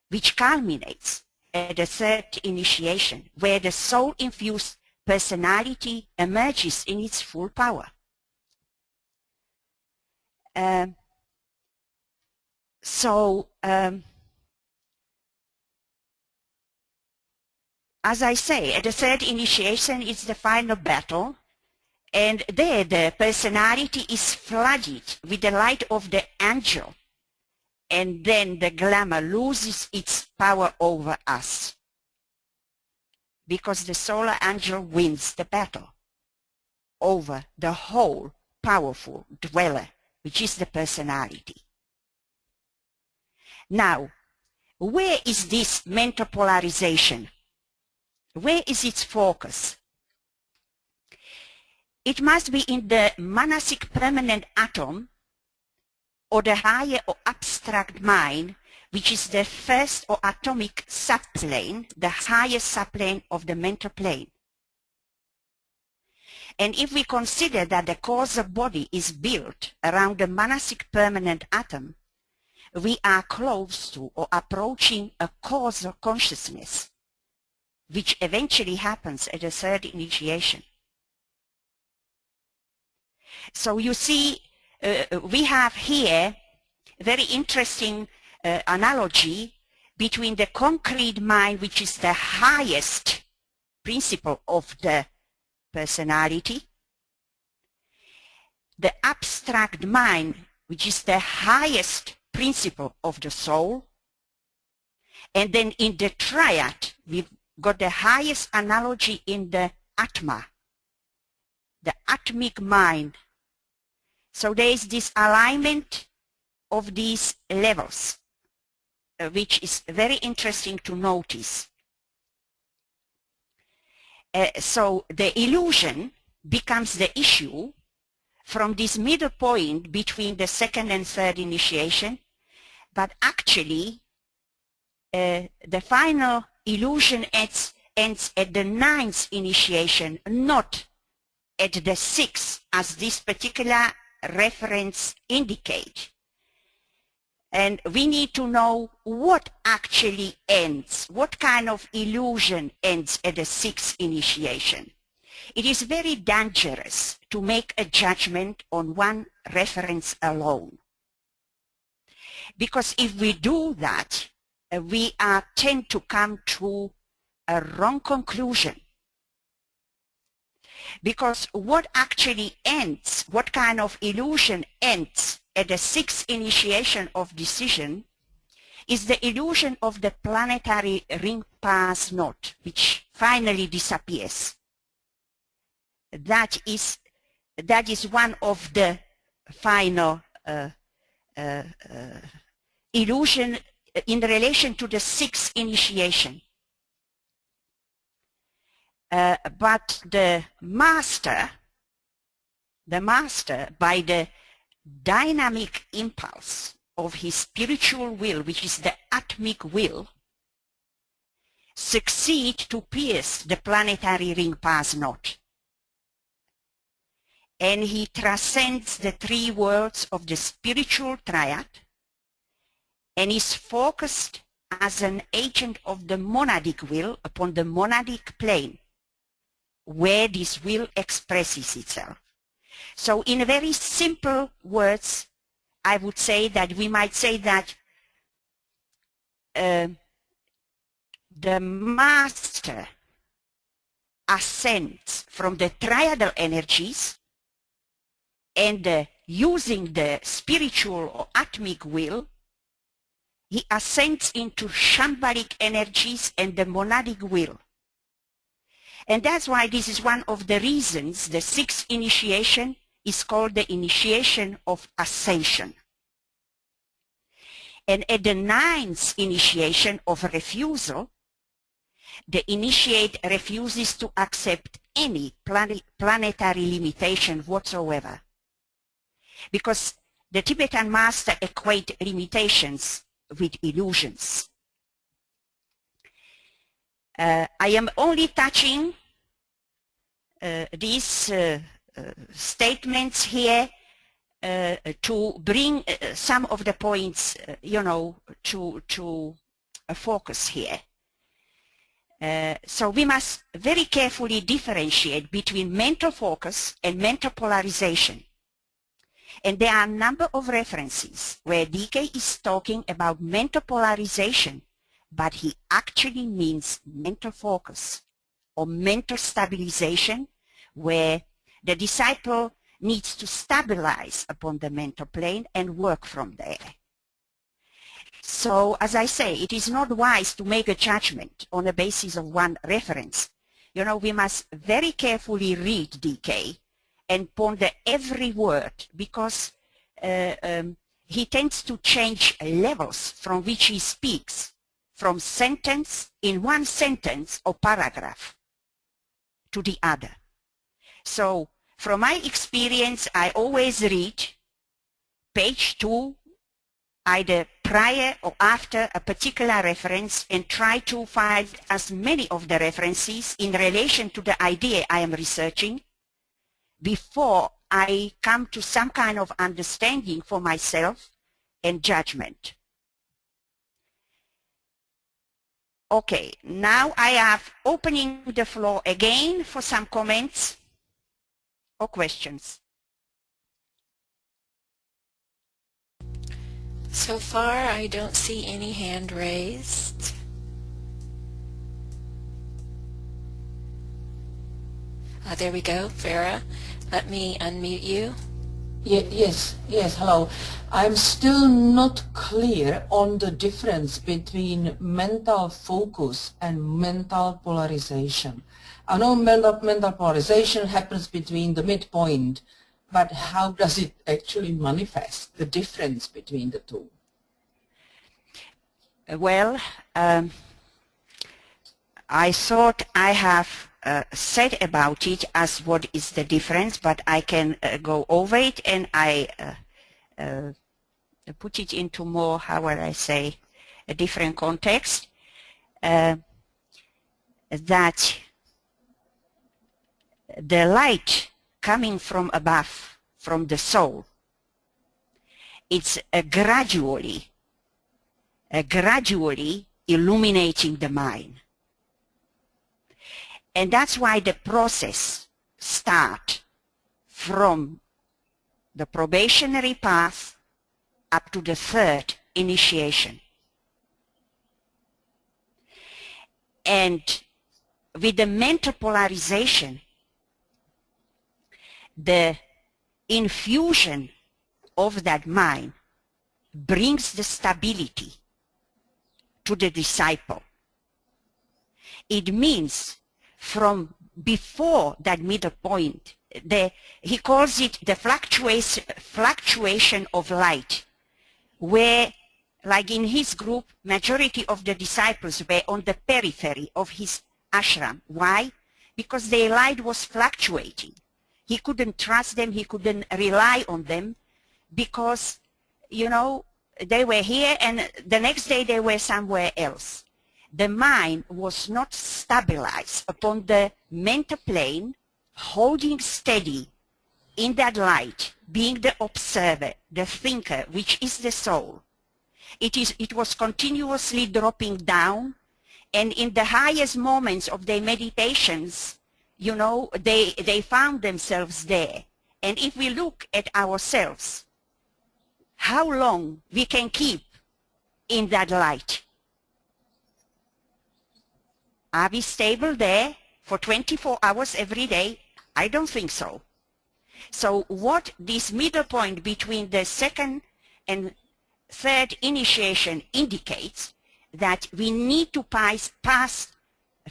which culminates at the third initiation, where the soul-infused personality emerges in its full power. As I say, at the third initiation is the final battle, and there the personality is flooded with the light of the angel, and then the glamour loses its power over us, because the solar angel wins the battle over the whole powerful dweller, which is the personality. Now, where is this mental polarization? Where is its focus? It must be in the manasic permanent atom, or the higher or abstract mind, which is the first or atomic subplane, the highest subplane of the mental plane. And if we consider that the causal body is built around the manasic permanent atom, we are close to or approaching a causal consciousness, which eventually happens at the third initiation. So you see, we have here a very interesting analogy between the concrete mind, which is the highest principle of the personality, the abstract mind, which is the highest principle of the soul, and then in the triad, we've got the highest analogy in the Atma, the Atmic mind. So there is this alignment of these levels, which is very interesting to notice. So the illusion becomes the issue from this middle point between the second and third initiation, but actually the final illusion ends at the ninth initiation, not at the sixth, as this particular reference indicates. And we need to know what actually ends, what kind of illusion ends at the sixth initiation. It is very dangerous to make a judgment on one reference alone. Because if we do that, we tend to come to a wrong conclusion. Because what actually ends, what kind of illusion ends at the sixth initiation of decision, is the illusion of the planetary ring pass knot, which finally disappears. That is one of the final illusion in relation to the sixth initiation. But the master, by the dynamic impulse of his spiritual will, which is the atmic will, succeed to pierce the planetary ring pass knot. And he transcends the three worlds of the spiritual triad and is focused as an agent of the monadic will upon the monadic plane, where this will expresses itself. So in very simple words, I would say that we might say that the master ascends from the triadal energies and using the spiritual or atmic will, he ascends into shambharic energies and the monadic will. And that's why this is one of the reasons the sixth initiation is called the initiation of ascension. And at the ninth initiation of refusal, the initiate refuses to accept any planetary limitation whatsoever. Because the Tibetan master equate limitations with illusions. I am only touching these statements here to bring some of the points, to focus here. So we must very carefully differentiate between mental focus and mental polarization. And there are a number of references where DK is talking about mental polarization, but he actually means mental focus or mental stabilization, where the disciple needs to stabilize upon the mental plane and work from there. So, as I say, it is not wise to make a judgment on the basis of one reference. We must very carefully read DK and ponder every word, because he tends to change levels from which he speaks, from sentence in one sentence or paragraph to the other. So from my experience, I always read page 2, either prior or after a particular reference, and try to find as many of the references in relation to the idea I am researching before I come to some kind of understanding for myself and judgment. Okay, now I have opening the floor again for some comments or questions. So far, I don't see any hand raised. There we go, Vera. Let me unmute you. Yes, hello. I'm still not clear on the difference between mental focus and mental polarization. I know mental polarization happens between the midpoint, but how does it actually manifest, the difference between the two? Well, I thought I have said about it as what is the difference, but I can go over it, and I put it into more, how would I say, a different context. That the light coming from above, from the soul, it's gradually illuminating the mind. And that's why the process starts from the probationary path up to the third initiation. And with the mental polarization, the infusion of that mind brings the stability to the disciple. It means from before that middle point, he calls it the fluctuation of light, where, like in his group, majority of the disciples were on the periphery of his ashram. Why? Because their light was fluctuating. He couldn't trust them, he couldn't rely on them, because, you know, they were here and the next day they were somewhere else. The mind was not stabilized upon the mental plane, holding steady in that light, being the observer, the thinker, which is the soul. It was continuously dropping down, and in the highest moments of their meditations, you know, they found themselves there. And if we look at ourselves, how long we can keep in that light? Are we stable there for 24 hours every day? I don't think so. So what this middle point between the second and third initiation indicates, that we need to pass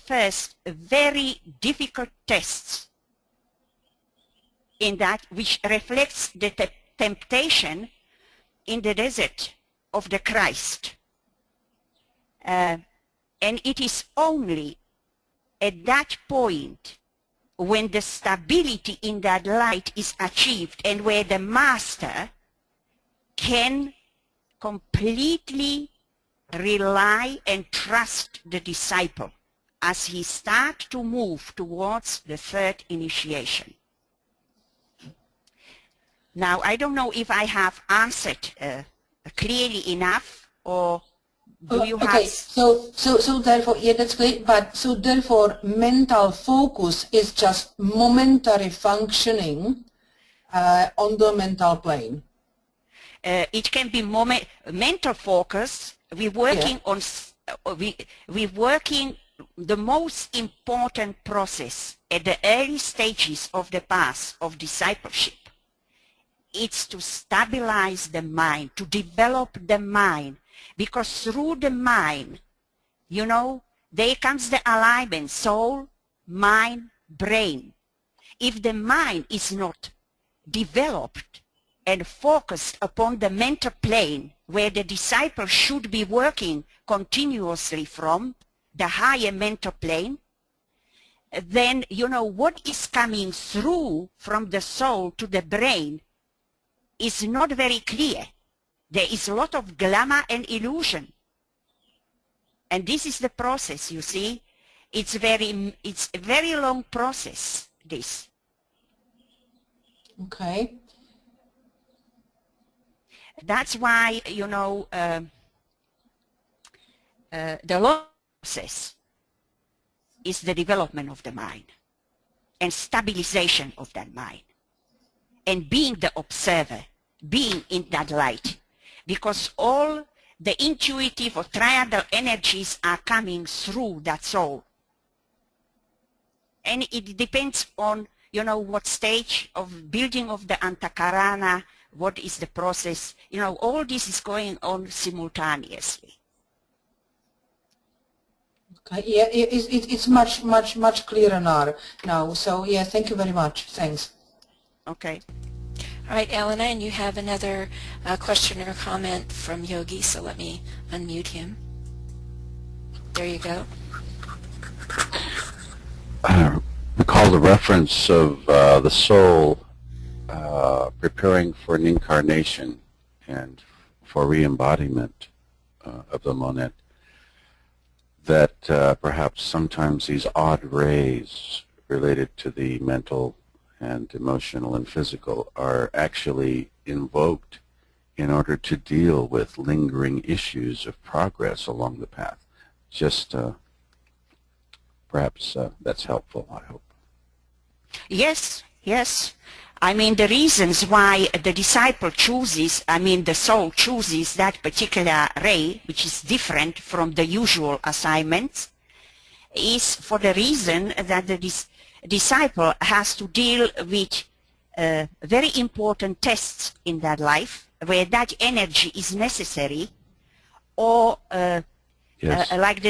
first very difficult tests in that, which reflects the temptation in the desert of the Christ. And it is only at that point when the stability in that light is achieved and where the master can completely rely and trust the disciple as he starts to move towards the third initiation. Now, I don't know if I have answered clearly enough, or do you have... Okay, so therefore, yeah, that's great, but so therefore mental focus is just momentary functioning on the mental plane. It can be mental focus. We're working on, we're working the most important process at the early stages of the path of discipleship. It's to stabilize the mind, to develop the mind, because through the mind, you know, there comes the alignment, soul, mind, brain. If the mind is not developed and focused upon the mental plane, where the disciple should be working continuously from, the higher mental plane, then, you know, what is coming through from the soul to the brain is not very clear. There is a lot of glamour and illusion. And this is the process, you see. It's a very long process, this. Okay. That's why, you know, the long process is the development of the mind and stabilization of that mind and being the observer, being in that light, because all the intuitive or triadal energies are coming through that soul. And it depends on, you know, what stage of building of the antakarana, what is the process, you know, all this is going on simultaneously. Okay, yeah, it's much clearer now. So yeah, thank you very much. Thanks. Okay. All right, Elena, and you have another question or comment from Yogi, so let me unmute him. There you go. Recall the reference of the soul preparing for an incarnation and for re-embodiment of the monad, that perhaps sometimes these odd rays related to the mental and emotional and physical are actually invoked in order to deal with lingering issues of progress along the path. Just perhaps that's helpful, I hope. Yes, yes. I mean, the reasons why the disciple chooses, I mean, the soul chooses that particular ray, which is different from the usual assignments, is for the reason that the disciple has to deal with very important tests in their life, where that energy is necessary, or Yes. Like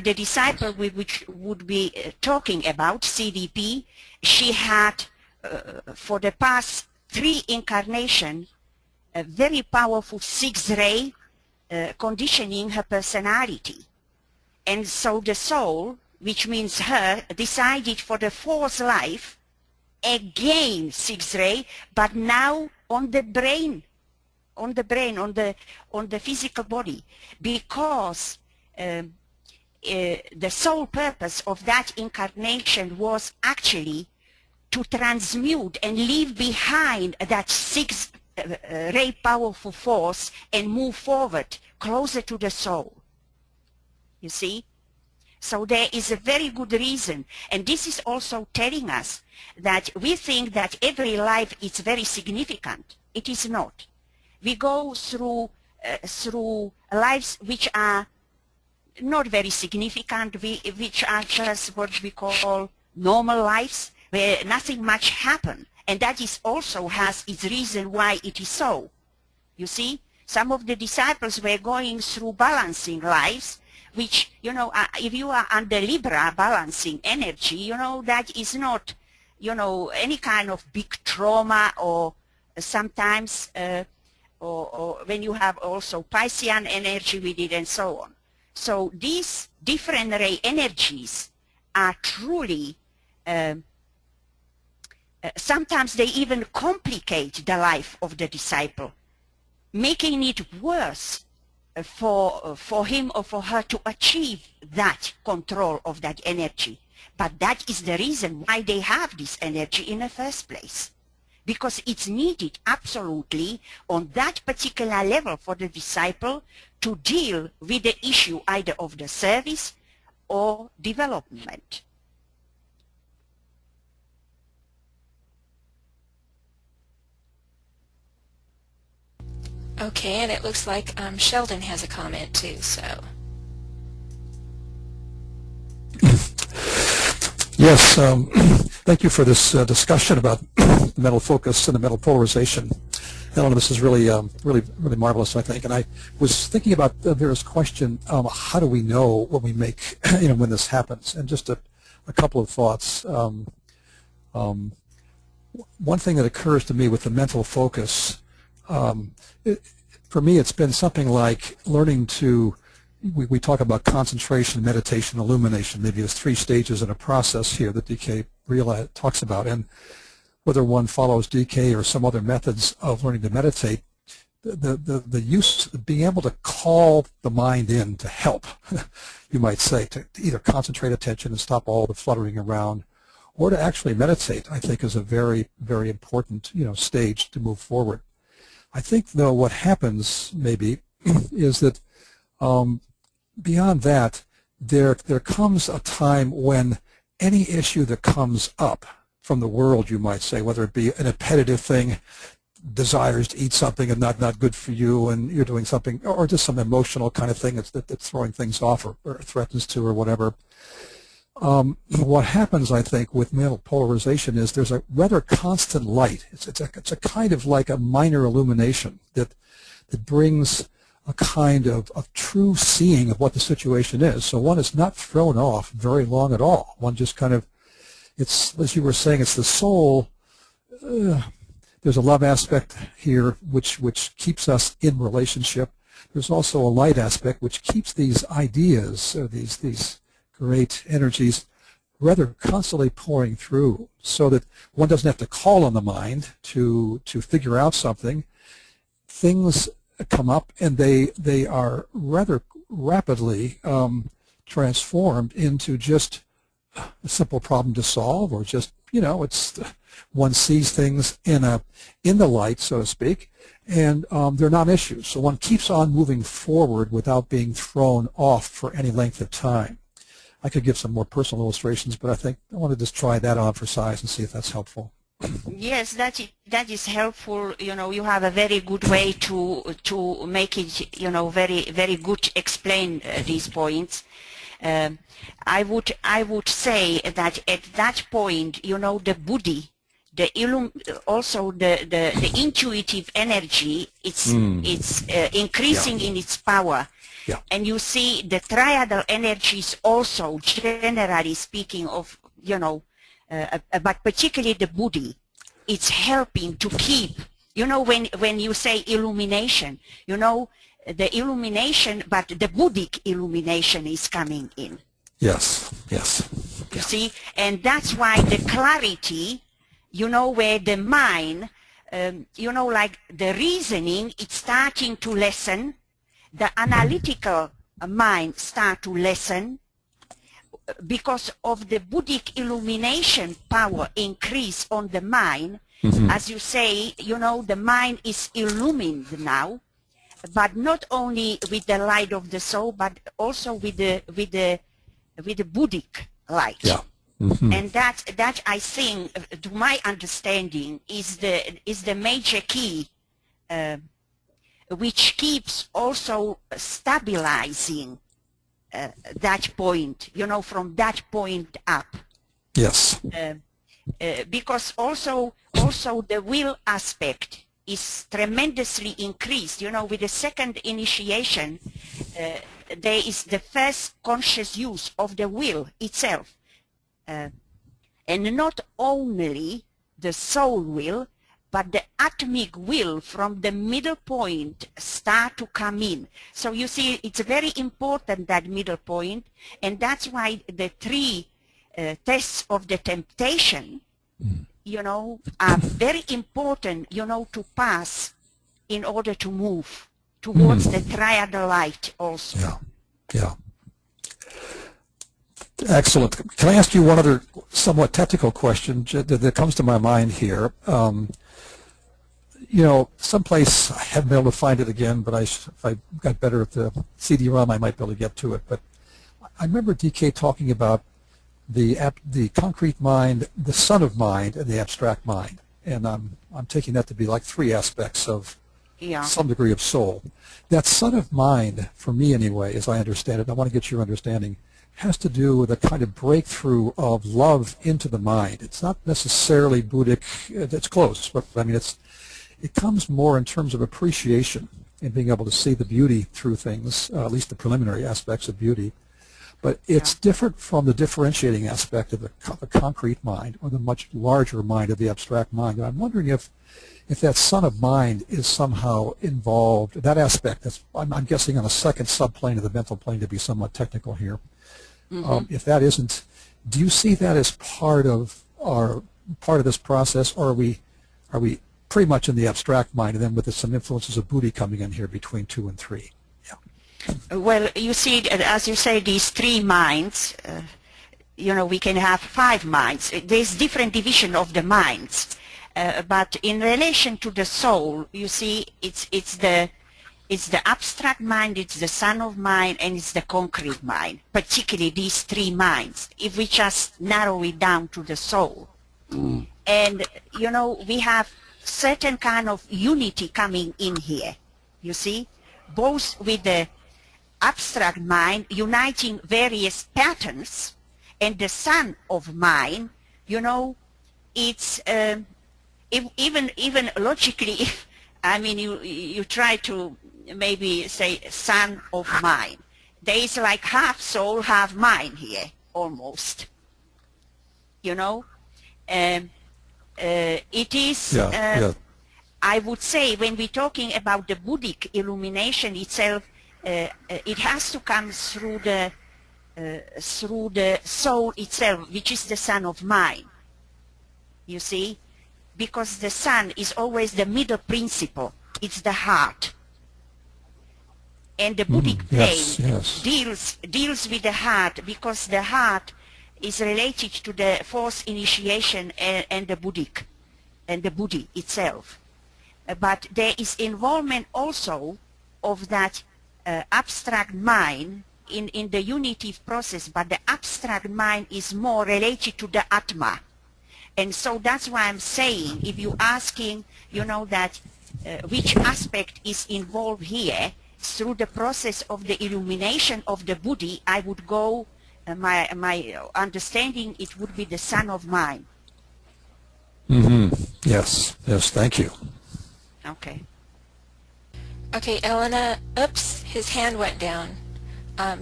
the disciple which would be talking about, CDP, she had for the past 3 incarnations a very powerful 6-ray conditioning her personality. And so the soul, which means her, decided for the 4th life, again 6-ray, but now on the brain, on the physical body, because the sole purpose of that incarnation was actually to transmute and leave behind that 6-ray powerful force and move forward closer to the soul. You see? So there is a very good reason, and this is also telling us that we think that every life is very significant. It is not. We go through lives which are not very significant, which are just what we call normal lives, where nothing much happens, and that is also has its reason why it is so. You see, some of the disciples were going through balancing lives, which, you know, if you are under Libra balancing energy, you know, that is not, you know, any kind of big trauma, or sometimes, or when you have also Piscean energy with it and so on. So these different ray energies are truly, sometimes they even complicate the life of the disciple, making it worse for him or for her to achieve that control of that energy. But that is the reason why they have this energy in the first place, because it's needed absolutely on that particular level for the disciple to deal with the issue either of the service or development. Okay, and it looks like Sheldon has a comment too, so. Yes, thank you for this discussion about the mental focus and the mental polarization. Elena, this is really marvelous, I think. And I was thinking about Vera's question, how do we know when we make, when this happens? And just a couple of thoughts. One thing that occurs to me with the mental focus, for me it's been something like learning to, we talk about concentration, meditation, illumination. Maybe there's 3 stages in a process here that DK talks about. And whether one follows DK or some other methods of learning to meditate, the use of being able to call the mind in to help, you might say, to either concentrate attention and stop all the fluttering around, or to actually meditate, I think is a very, very important, stage to move forward. I think, though, what happens maybe is that beyond that, there comes a time when any issue that comes up from the world, you might say, whether it be an appetitive thing, desires to eat something and not good for you, and you're doing something, or just some emotional kind of thing that's throwing things off or threatens to or whatever. What happens, I think, with mental polarization is there's a rather constant light. It's a kind of like a minor illumination that brings a kind of true seeing of what the situation is. So one is not thrown off very long at all. One just kind of, it's, as you were saying, it's the soul. There's a love aspect here which keeps us in relationship. There's also a light aspect which keeps these ideas, or these great energies, rather constantly pouring through, so that one doesn't have to call on the mind to figure out something. Things come up and they are rather rapidly transformed into just a simple problem to solve, or just, it's one sees things in the light, so to speak, and they're non-issues. So one keeps on moving forward without being thrown off for any length of time. I could give some more personal illustrations, but I think I want to just try that on for size and see if that's helpful. Yes, that is helpful. You have a very good way to make it, very, very good explain these points. I would say that at that point, the buddhi, also the intuitive energy, it's increasing in its power, Yeah. And you see the triadal energies also, generally speaking of, you know, but particularly the Buddhi, it's helping to keep, you know, when you say illumination, you know, the illumination, but the Buddhic illumination is coming in. Yes, yes. You see, and that's why the clarity, you know, where the mind, you know, like the reasoning, it's starting to lessen, the analytical mind start to lessen, because of the Buddhic illumination power increase on the mind. As you say, you know, the mind is illumined now, but not only with the light of the soul, but also with the Buddhic light. Yeah. And that I think, to my understanding, is the major key, which keeps also stabilizing that point, you know, from that point up. Yes. Because also the will aspect is tremendously increased. You know, with the second initiation, there is the first conscious use of the will itself. And not only the soul will, but the atomic will from the middle point start to come in. So you see, it's very important, that middle point, and that's why the three tests of the temptation, you know, are very important, you know, to pass in order to move towards the triadal light also. Yeah, yeah. Excellent. Can I ask you one other somewhat technical question that comes to my mind here? You know, someplace, I haven't been able to find it again, but if I got better at the CD-ROM, I might be able to get to it. But I remember DK talking about the concrete mind, the son of mind, and the abstract mind. And I'm taking that to be like three aspects of some degree of soul. That son of mind, for me anyway, as I understand it, I want to get your understanding, has to do with a kind of breakthrough of love into the mind. It's not necessarily Buddhic, it's close, but I mean, it comes more in terms of appreciation and being able to see the beauty through things, at least the preliminary aspects of beauty. But it's different from the differentiating aspect of the concrete mind or the much larger mind of the abstract mind. And I'm wondering if that son of mind is somehow involved, that aspect, I'm guessing on a second subplane of the mental plane, to be somewhat technical here. If that isn't, do you see that as part of this process, or are we pretty much in the abstract mind, and then with some influences of Buddhi coming in here between 2 and 3? Yeah. Well, you see, as you say, these three minds, you know, we can have 5 minds. There's different division of the minds, but in relation to the soul, you see, it's the abstract mind, it's the son of mind, and it's the concrete mind, particularly these 3 minds, if we just narrow it down to the soul. And, you know, we have certain kind of unity coming in here, you see, both with the abstract mind uniting various patterns, and the son of mind, you know, it's even logically, I mean, you try to maybe say son of mind. There is like half soul, half mind here, almost. You know, it is. I would say, when we're talking about the Buddhic illumination itself, it has to come through the soul itself, which is the son of mind. You see, because the son is always the middle principle. It's the heart. And the Buddhic plane deals with the heart, because the heart is related to the fourth initiation and the Buddhic, and the Buddhi itself. But there is involvement also of that abstract mind in the unitive process, but the abstract mind is more related to the Atma. And so that's why I'm saying, if you're asking, you know, that which aspect is involved here, through the process of the illumination of the Buddhi, I would go, my understanding, it would be the son of mind. Yes, thank you. Okay. Okay, Elena, oops, his hand went down.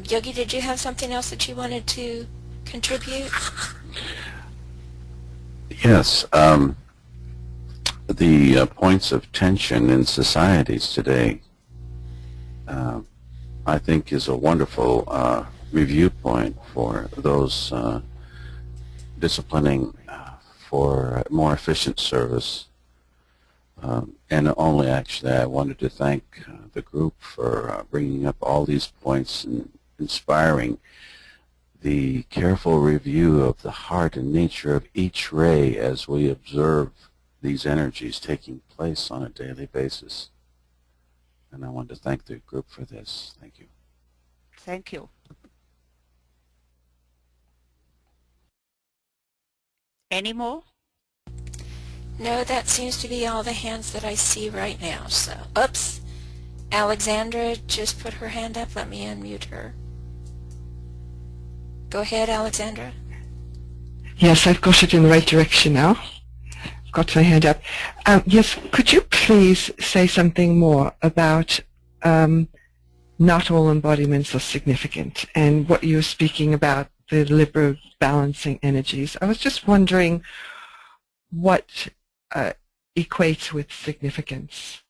Yogi, did you have something else that you wanted to contribute? Yes. The points of tension in societies today, I think, is a wonderful review point for those disciplining for more efficient service. And only actually I wanted to thank the group for bringing up all these points and inspiring the careful review of the heart and nature of each ray as we observe these energies taking place on a daily basis. And I want to thank the group for this. Thank you. Thank you. Any more? No, that seems to be all the hands that I see right now. So, oops, Alexandra just put her hand up. Let me unmute her. Go ahead, Alexandra. Yes, I've got it in the right direction now. I've got my hand up. Yes, could you please say something more about not all embodiments are significant and what you were speaking about, the liberal balancing energies. I was just wondering what equates with significance.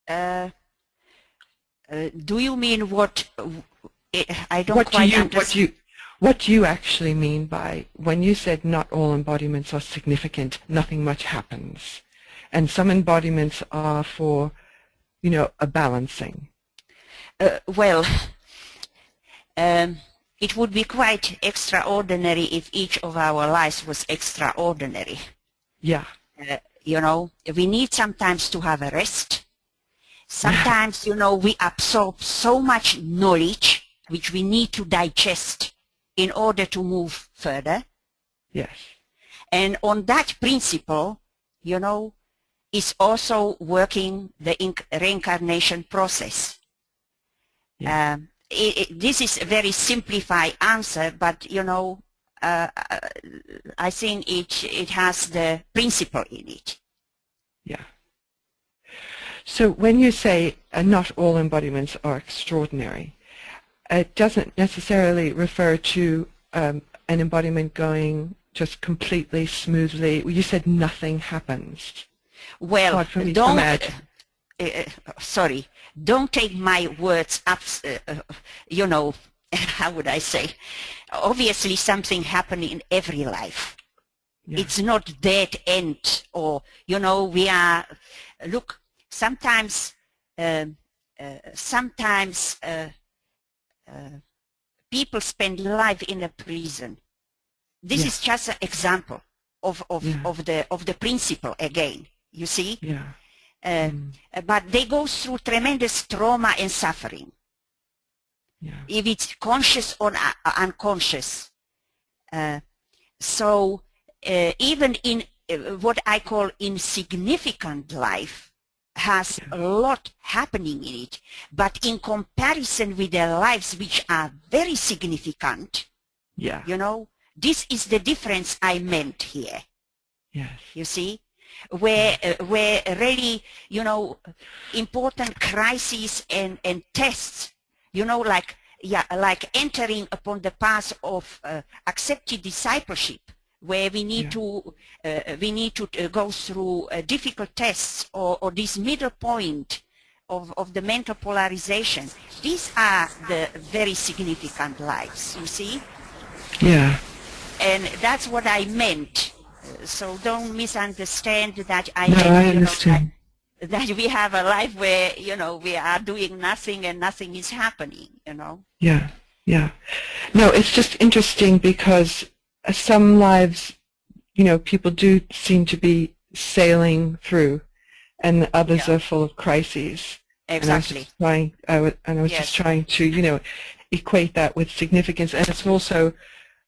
Do you mean what? I don't quite understand. What do you actually mean by when you said not all embodiments are significant, nothing much happens, and some embodiments are for, you know, a balancing? Well, it would be quite extraordinary if each of our lives was extraordinary. Yeah. You know, we need sometimes to have a rest. Sometimes, you know, we absorb so much knowledge which we need to digest in order to move further. Yes. And on that principle, you know, is also working the reincarnation process. Yeah. This is a very simplified answer, but, you know, I think it has the principle in it. Yeah. So when you say not all embodiments are extraordinary, it doesn't necessarily refer to an embodiment going just completely smoothly. You said nothing happens. Well, sorry, don't take my words up, you know, how would I say? Obviously something happening in every life. Yeah. It's not dead end, or, you know, we are, look, sometimes people spend life in a prison. This is just an example of the principle again, you see? Yeah. But they go through tremendous trauma and suffering. Yeah. If it's conscious or unconscious. So even in what I call insignificant life has a lot happening in it, but in comparison with their lives which are very significant, you know, this is the difference I meant here. Yes. You see? Where really, you know, important crises and tests, you know, like entering upon the path of accepted discipleship, where we need to go through difficult tests, or this middle point of the mental polarization. These are the very significant lives, you see? Yeah. And that's what I meant. So don't misunderstand that I understand. That we have a life where, you know, we are doing nothing and nothing is happening, you know. Yeah, yeah. No, it's just interesting because some lives, you know, people do seem to be sailing through, and others are full of crises. Exactly. And I was just trying to, you know, equate that with significance. And it's also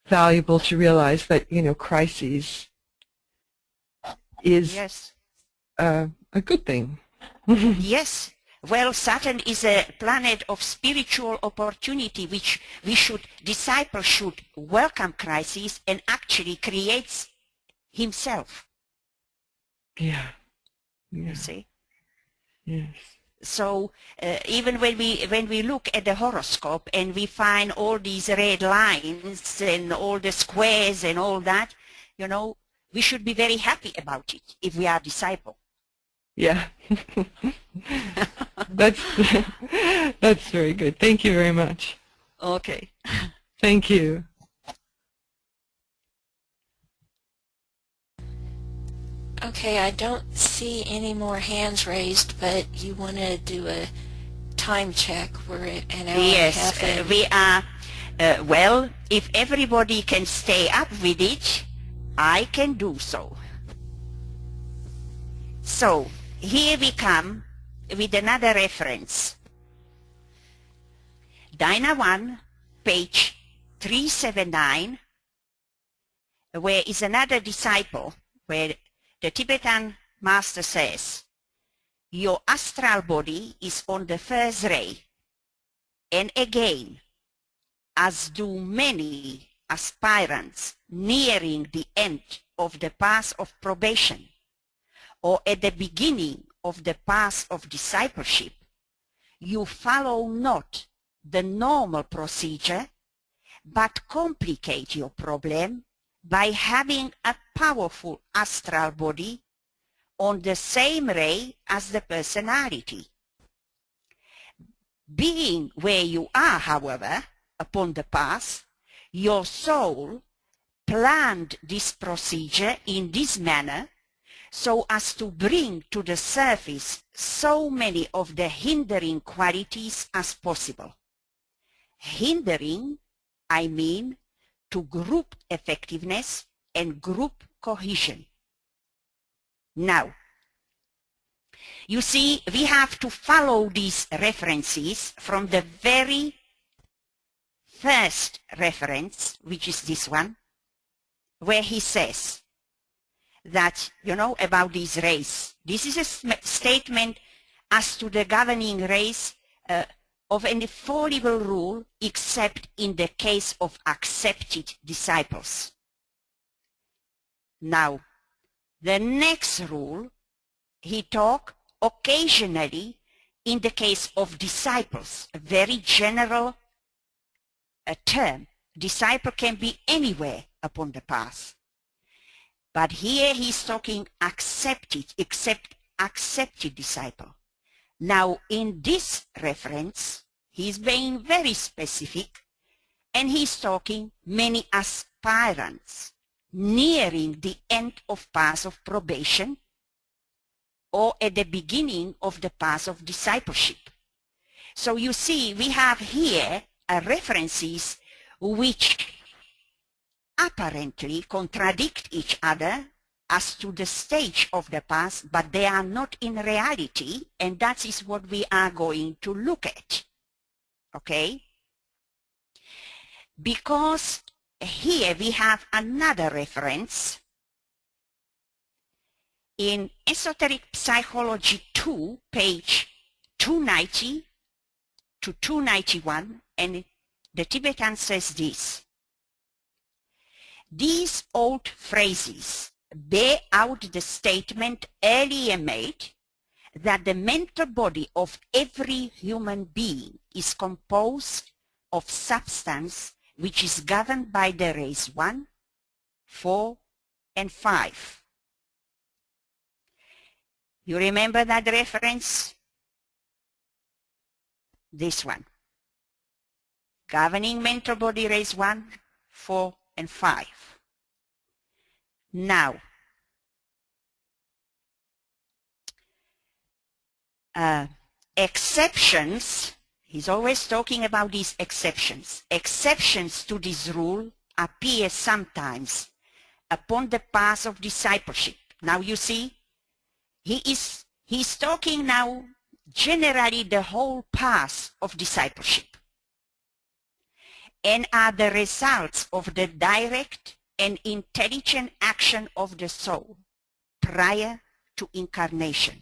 valuable to realize that, you know, crises is a good thing. Yes. Well, Saturn is a planet of spiritual opportunity, which disciples should welcome crises and actually creates himself. Yeah. You see? Yes. So even when we look at the horoscope and we find all these red lines and all the squares and all that, you know, we should be very happy about it if we are disciple. Yeah. that's that's very good. Thank you very much. Okay. Thank you. Okay, I don't see any more hands raised, but you want to do a time check. We're at an hour and a half in. We are, well, if everybody can stay up with it, I can do so. So, here we come with another reference. DINA 1, page 379, where is another disciple, where the Tibetan master says, your astral body is on the first ray, and again, as do many aspirants nearing the end of the path of probation, or at the beginning of the path of discipleship, you follow not the normal procedure, but complicate your problem by having a powerful astral body on the same ray as the personality. Being where you are, however, upon the path, your soul planned this procedure in this manner so as to bring to the surface so many of the hindering qualities as possible. Hindering, I mean, to group effectiveness and group cohesion. Now, you see, we have to follow these references from the very first reference, which is this one, where he says that, you know, about this race. This is a statement as to the governing race of an infallible rule, except in the case of accepted disciples. Now, the next rule, he talks occasionally in the case of disciples, a very general term. Disciple can be anywhere upon the path. But here he's talking accepted disciple. Now, in this reference, he's being very specific, and he's talking many aspirants nearing the end of path of probation or at the beginning of the path of discipleship. So you see, we have here references which apparently contradict each other as to the stage of the path, but they are not in reality, and that is what we are going to look at. Okay? Because here we have another reference in Esoteric Psychology 2, page 290 to 291, and the Tibetan says this: these old phrases bear out the statement earlier made that the mental body of every human being is composed of substance which is governed by the rays 1, 4, and 5. You remember that reference? This one. Governing mental body rays 1, 4, and 5. Now, exceptions, he's always talking about these exceptions. Exceptions to this rule appear sometimes upon the path of discipleship. Now you see, he's talking now generally the whole path of discipleship, and are the results of the direct and intelligent action of the soul prior to incarnation.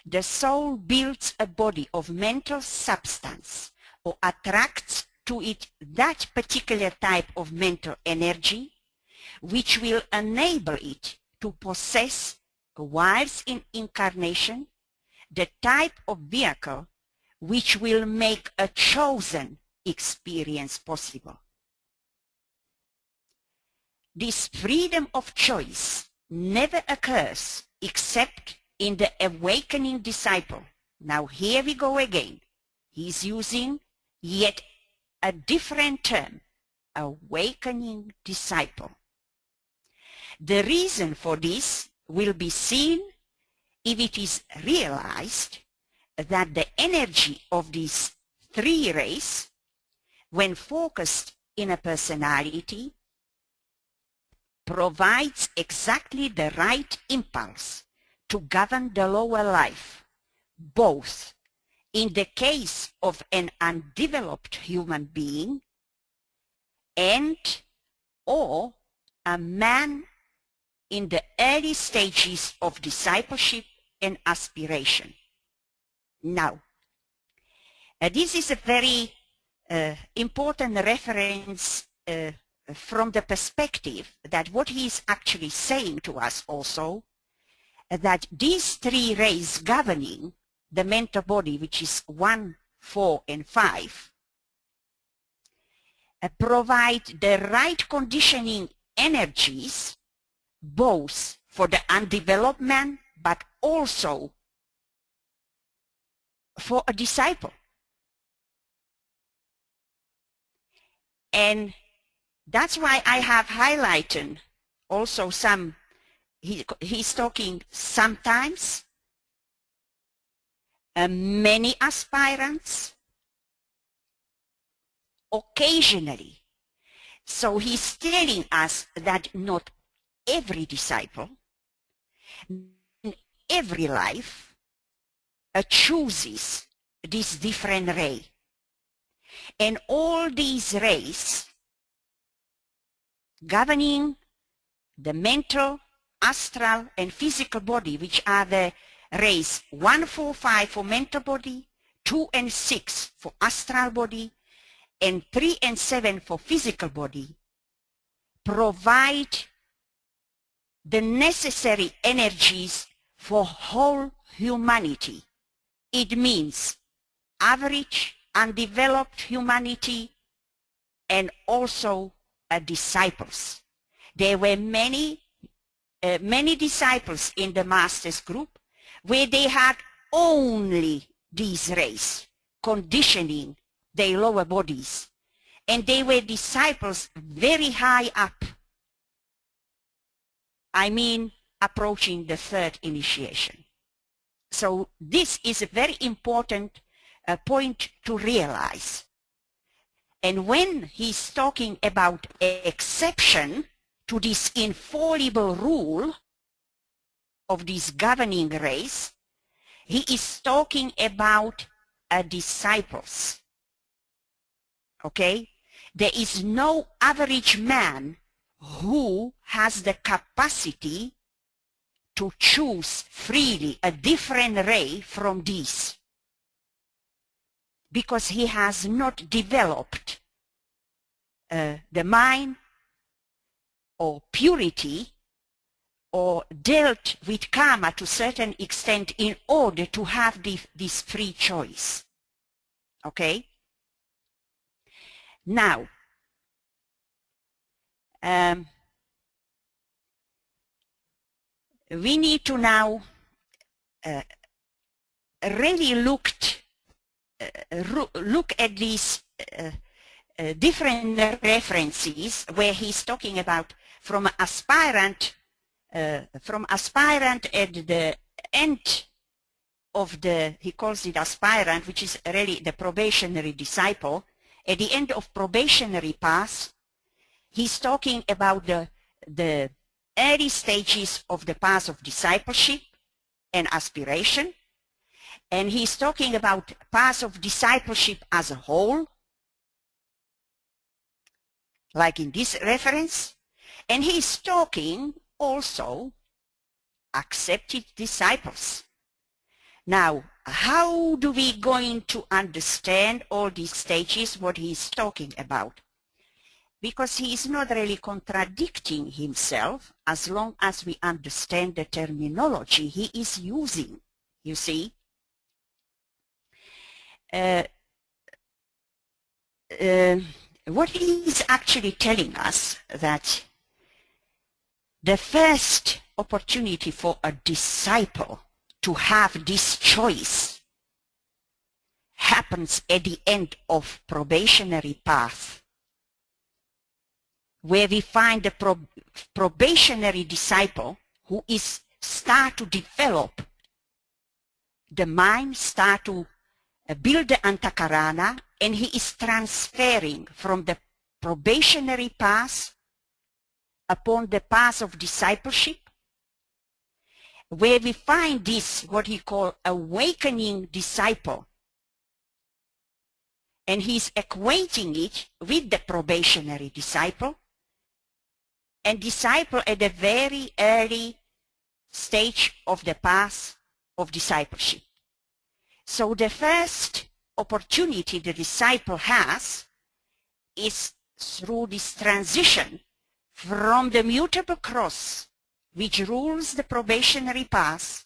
The soul builds a body of mental substance or attracts to it that particular type of mental energy which will enable it to possess whilst in incarnation, the type of vehicle which will make a chosen experience possible. This freedom of choice never occurs except in the awakening disciple. Now here we go again. He's using yet a different term, awakening disciple. The reason for this will be seen if it is realized that the energy of these three rays, when focused in a personality, provides exactly the right impulse to govern the lower life, both in the case of an undeveloped human being and or a man in the early stages of discipleship and aspiration. Now, this is a very important reference from the perspective that what he is actually saying to us also, that these three rays governing the mental body, which is 1, 4, and 5, provide the right conditioning energies both for the undeveloped man but also for a disciple. And that's why I have highlighted also some, he's talking sometimes, many aspirants, occasionally. So he's telling us that not every disciple, every life chooses this different ray. And all these rays governing the mental, astral, and physical body, which are the rays 1, 4, 5 for mental body, 2 and 6 for astral body, and 3 and 7 for physical body, provide the necessary energies for whole humanity. It means average, undeveloped humanity, and also disciples. There were many disciples in the Masters group where they had only these rays conditioning their lower bodies, and they were disciples very high up. I mean, approaching the third initiation. So this is a very important point to realize. And when he's talking about exception to this infallible rule of this governing race, he is talking about disciples. Okay? There is no average man who has the capacity to choose freely a different ray from these, because he has not developed the mind or purity or dealt with karma to a certain extent in order to have this free choice. Okay? Now, we need to now really look at these different references where he's talking about from aspirant at the end of the, he calls it aspirant, which is really the probationary disciple. At the end of probationary path, he's talking about the early stages of the path of discipleship and aspiration. And he's talking about path of discipleship as a whole, like in this reference. And he's talking also accepted disciples. Now, how do we going to understand all these stages, what he's talking about? because he is not really contradicting himself as long as we understand the terminology he is using, you see. What he is actually telling us that the first opportunity for a disciple to have this choice happens at the end of probationary path, where we find the probationary disciple who is start to develop the mind, start to build the antakarana, and he is transferring from the probationary path upon the path of discipleship, where we find this, what he called awakening disciple, and he's equating it with the probationary disciple, and disciple at a very early stage of the path of discipleship. So the first opportunity the disciple has is through this transition from the mutable cross, which rules the probationary path,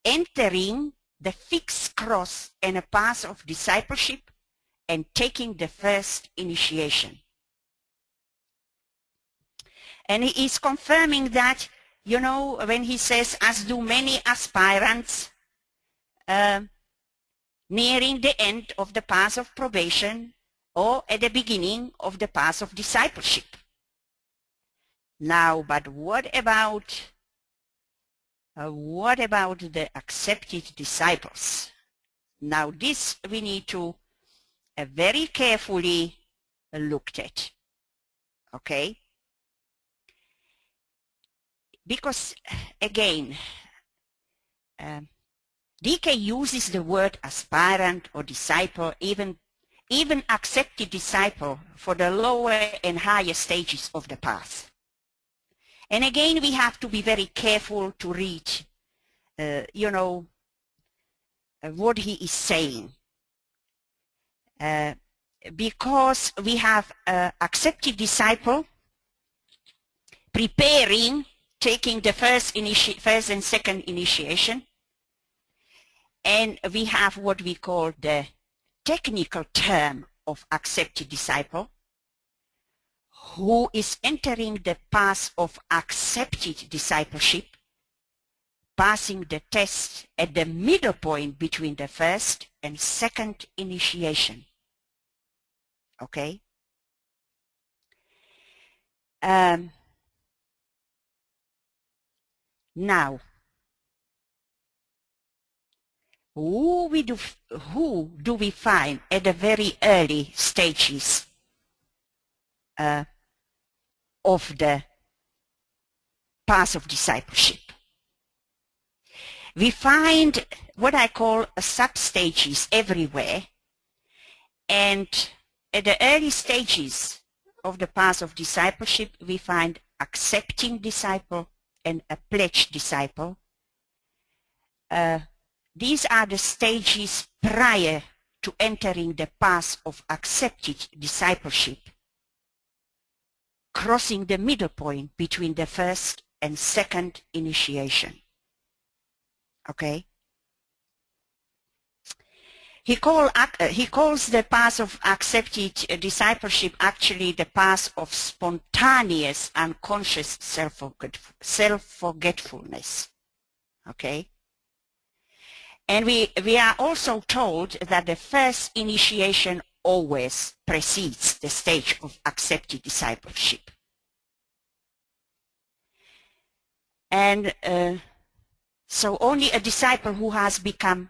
entering the fixed cross and a path of discipleship and taking the first initiation. And he is confirming that, you know, when he says, as do many aspirants nearing the end of the path of probation or at the beginning of the path of discipleship. Now, but what about the accepted disciples? Now, this we need to very carefully look at, okay? Because, again, DK uses the word aspirant or disciple, even accepted disciple, for the lower and higher stages of the path. And again, we have to be very careful to read, you know, what he is saying. Because we have accepted disciple preparing, taking the first and second initiation, and we have what we call the technical term of accepted disciple, who is entering the path of accepted discipleship, passing the test at the middle point between the first and second initiation. Okay? Now, who do we find at the very early stages of the path of discipleship? We find what I call sub-stages everywhere, and at the early stages of the path of discipleship, we find accepting disciple and a pledged disciple. These are the stages prior to entering the path of accepted discipleship, crossing the middle point between the first and second initiation. Okay? He calls the path of accepted discipleship actually the path of spontaneous unconscious self-forgetfulness. Okay? And we are also told that the first initiation always precedes the stage of accepted discipleship. And so only a disciple who has become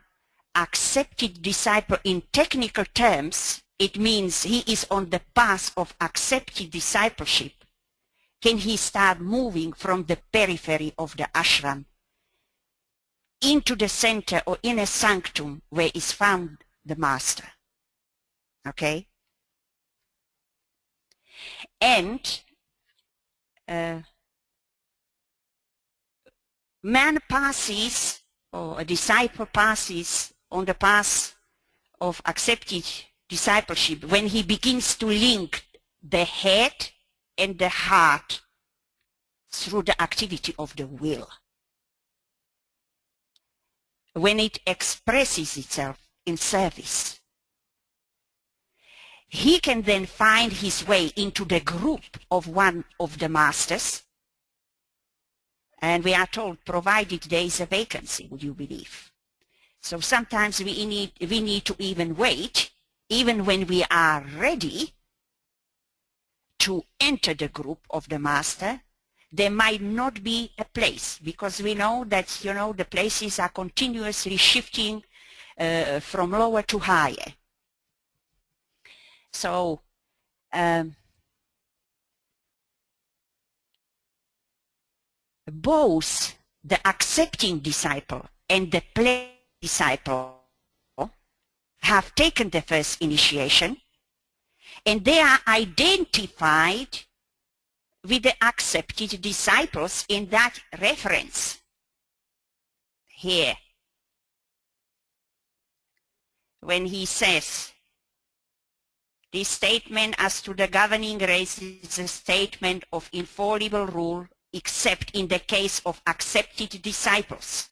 accepted disciple in technical terms, it means he is on the path of accepted discipleship, can he start moving from the periphery of the ashram into the center or inner sanctum where is found the master. Okay? And man passes, or a disciple passes on the path of accepted discipleship when he begins to link the head and the heart through the activity of the will. When it expresses itself in service, he can then find his way into the group of one of the masters, and we are told, provided there is a vacancy, would you believe? So sometimes we need to even wait, even when we are ready to enter the group of the master. There might not be a place, because we know that, you know, the places are continuously shifting from lower to higher. So both the accepting disciple and the play disciple have taken the first initiation, and they are identified with the accepted disciples in that reference here. When he says, this statement as to the governing race is a statement of infallible rule except in the case of accepted disciples.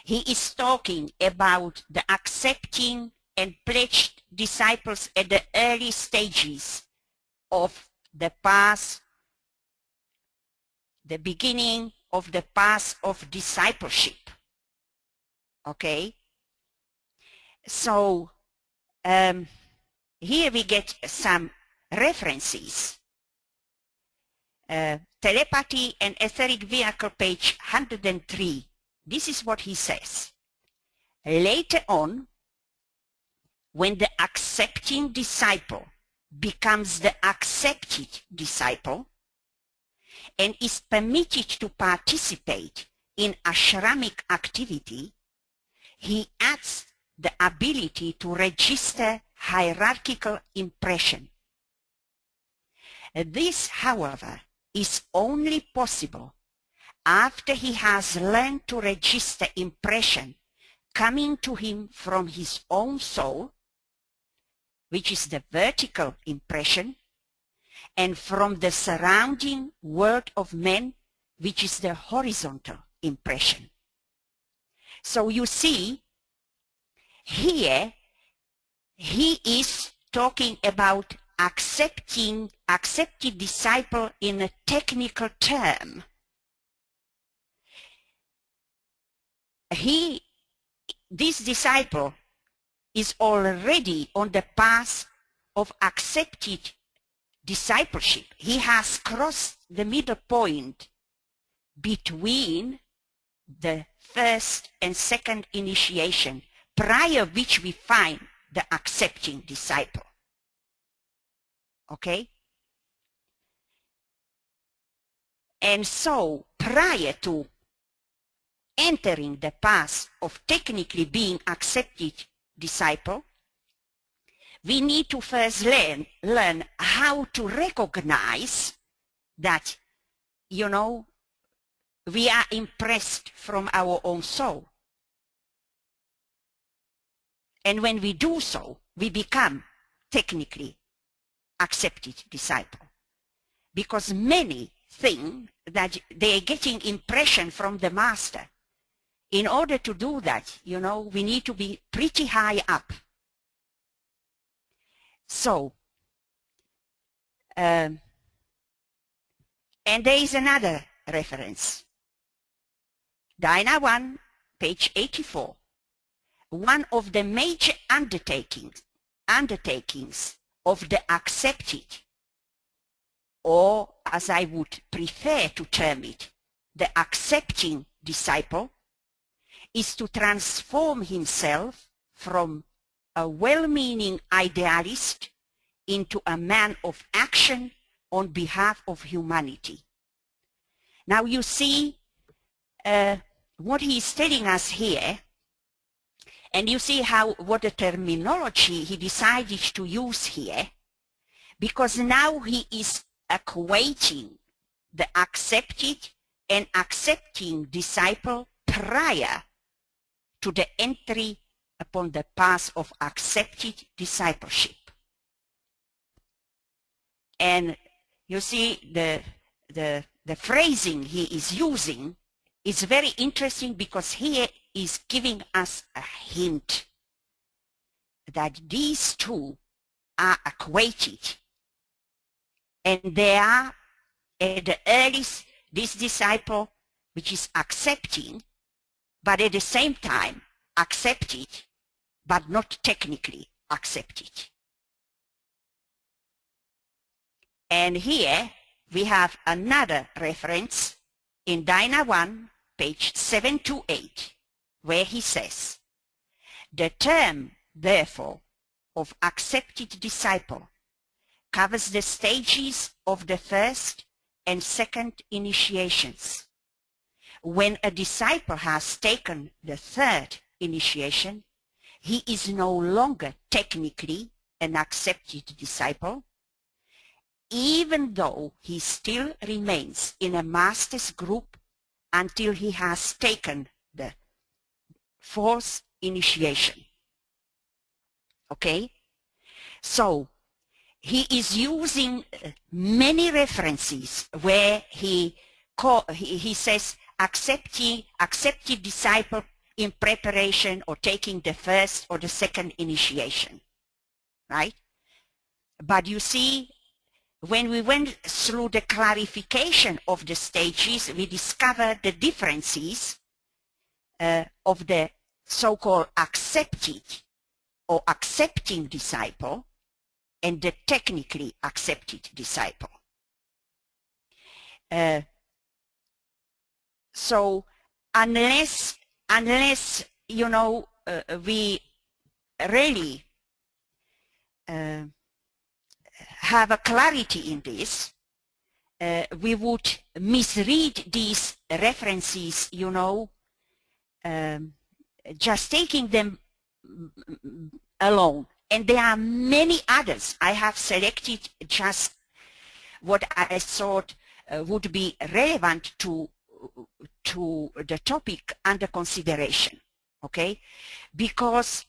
He is talking about the accepting and pledged disciples at the early stages of the path, the beginning of the path of discipleship. Okay? So, here we get some references. Telepathy and Etheric Vehicle, page 103. This is what he says. Later on, when the accepting disciple becomes the accepted disciple and is permitted to participate in ashramic activity, he adds the ability to register hierarchical impression. This, however, is only possible after he has learned to register impression coming to him from his own soul, which is the vertical impression, and from the surrounding world of men, which is the horizontal impression. So you see, here he is talking about accepted disciple in a technical term. This disciple is already on the path of accepted discipleship. He has crossed the middle point between the first and second initiation, prior which we find the accepting disciple. Okay? And so, prior to entering the path of technically being accepted disciple, we need to first learn how to recognize that, you know, we are impressed from our own soul. And when we do so, we become technically accepted disciple. Because many think that they are getting impression from the master. In order to do that, you know, we need to be pretty high up. So, and there is another reference. DINA 1, page 84. One of the major undertakings of the accepted, or as I would prefer to term it, the accepting disciple, is to transform himself from a well-meaning idealist into a man of action on behalf of humanity. Now you see what he is telling us here, and you see what the terminology he decided to use here, because now he is equating the accepted and accepting disciple prior to the entry upon the path of accepted discipleship. And you see the phrasing he is using is very interesting, because here is giving us a hint that these two are equated, and they are at the earliest, this disciple which is accepting, but at the same time accepted, but not technically accepted. And here we have another reference in DINA 1, page 728, where he says, the term, therefore, of accepted disciple covers the stages of the first and second initiations. When a disciple has taken the third initiation, he is no longer technically an accepted disciple, even though he still remains in a master's group until he has taken the fourth initiation. Okay? So, he is using many references where he says accepted disciple in preparation or taking the first or the second initiation, right? But you see, when we went through the clarification of the stages, we discovered the differences of the so-called accepted or accepting disciple and the technically accepted disciple. So unless you know, we really have a clarity in this, we would misread these references, you know, just taking them alone. And there are many others. I have selected just what I thought would be relevant to the topic under consideration, okay? Because,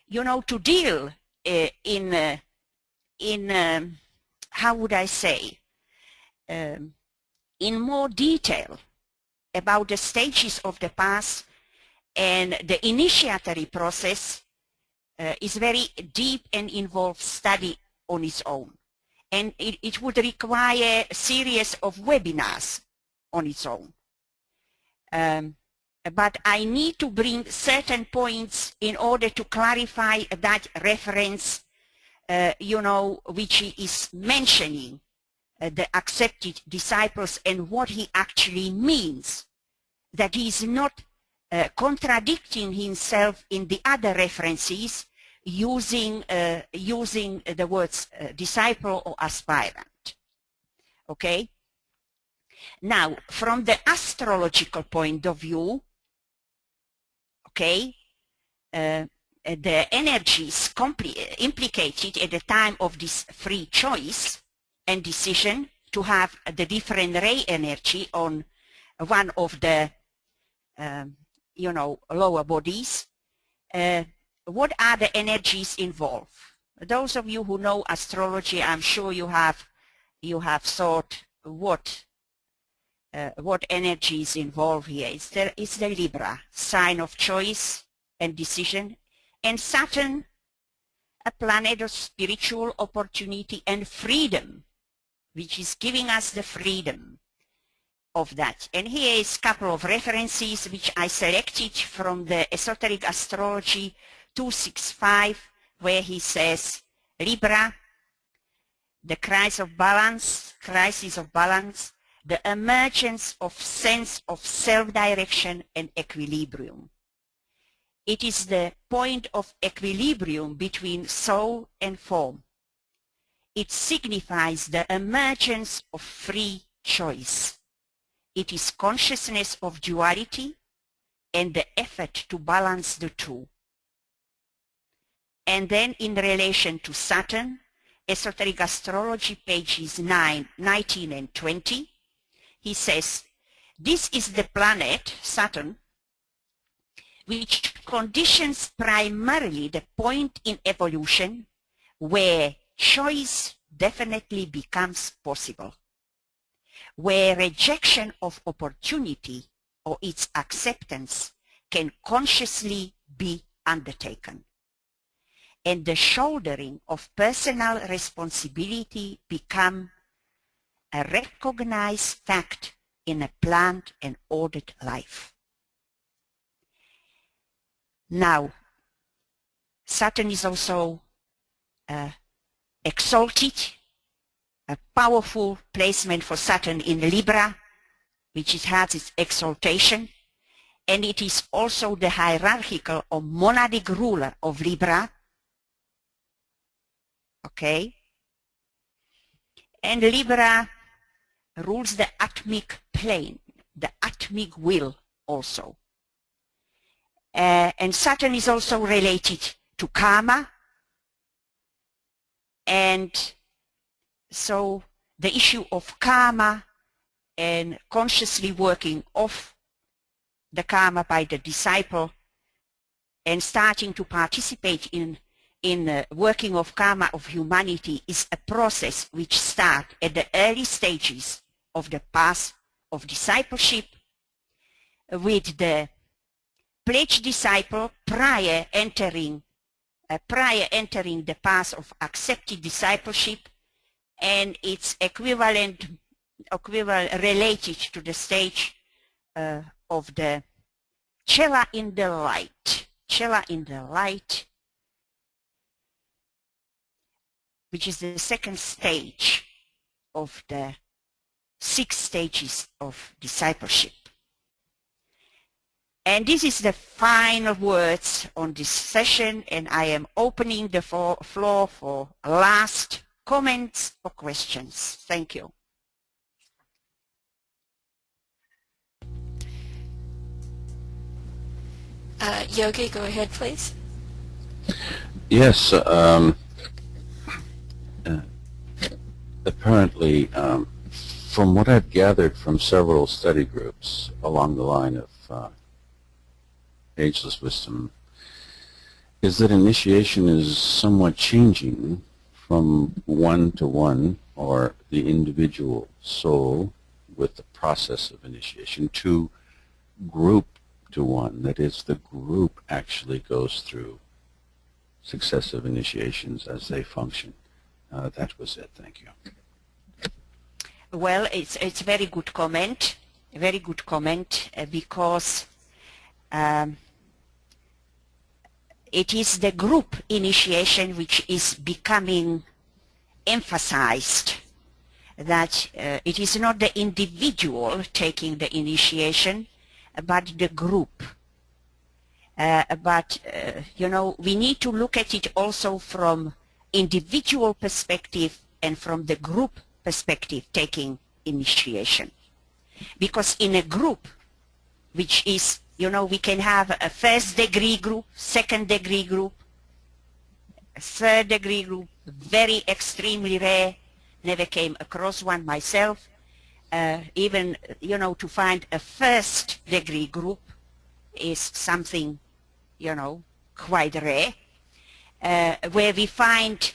you know, to deal in how would I say, in more detail about the stages of the past and the initiatory process is very deep and involved study on its own. And it would require a series of webinars on its own. But I need to bring certain points in order to clarify that reference, you know, which he is mentioning the accepted disciples and what he actually means, that he is not contradicting himself in the other references using the words disciple or aspirant. Okay? Now, from the astrological point of view, okay, the energies implicated at the time of this free choice and decision to have the different ray energy on one of the you know, lower bodies. What are the energies involved? Those of you who know astrology, I'm sure you have thought what energy is involved here. It's the Libra, sign of choice and decision, and Saturn, a planet of spiritual opportunity and freedom, which is giving us the freedom of that. And here is a couple of references which I selected from the Esoteric Astrology 265, where he says, Libra, the crisis of balance, the emergence of sense of self-direction and equilibrium. It is the point of equilibrium between soul and form. It signifies the emergence of free choice. It is consciousness of duality and the effort to balance the two. And then in relation to Saturn, Esoteric Astrology, pages 19 and 20, he says, this is the planet, Saturn, which conditions primarily the point in evolution where choice definitely becomes possible, where rejection of opportunity or its acceptance can consciously be undertaken, and the shouldering of personal responsibility become a recognized fact in a planned and ordered life. Now, Saturn is also exalted, a powerful placement for Saturn in Libra, which it has its exaltation, and it is also the hierarchical or monadic ruler of Libra. Okay? And Libra rules the atmic plane, the atmic will also. And Saturn is also related to karma, and so the issue of karma and consciously working off the karma by the disciple and starting to participate in working of karma of humanity is a process which starts at the early stages of the path of discipleship, with the pledged disciple prior entering the path of accepted discipleship, and its equivalent related to the stage of the Chela in the light. Chela in the light, which is the second stage of the 6 stages of discipleship. And this is the final words on this session, and I am opening the floor for last comments or questions. Thank you. Yogi, go ahead, please. Yes, apparently, from what I've gathered from several study groups along the line of ageless wisdom, is that initiation is somewhat changing from one to one, or the individual soul with the process of initiation, to group to one. That is, the group actually goes through successive initiations as they function. That was it. Thank you. Well, it's a very good comment, because it is the group initiation which is becoming emphasized, that it is not the individual taking the initiation, but the group. You know, we need to look at it also from individual perspective and from the group perspective taking initiation. Because in a group, which is, you know, we can have a 1st degree group, 2nd degree group, a 3rd degree group, very extremely rare, never came across one myself. Even, you know, to find a 1st degree group is something, you know, quite rare, where we find,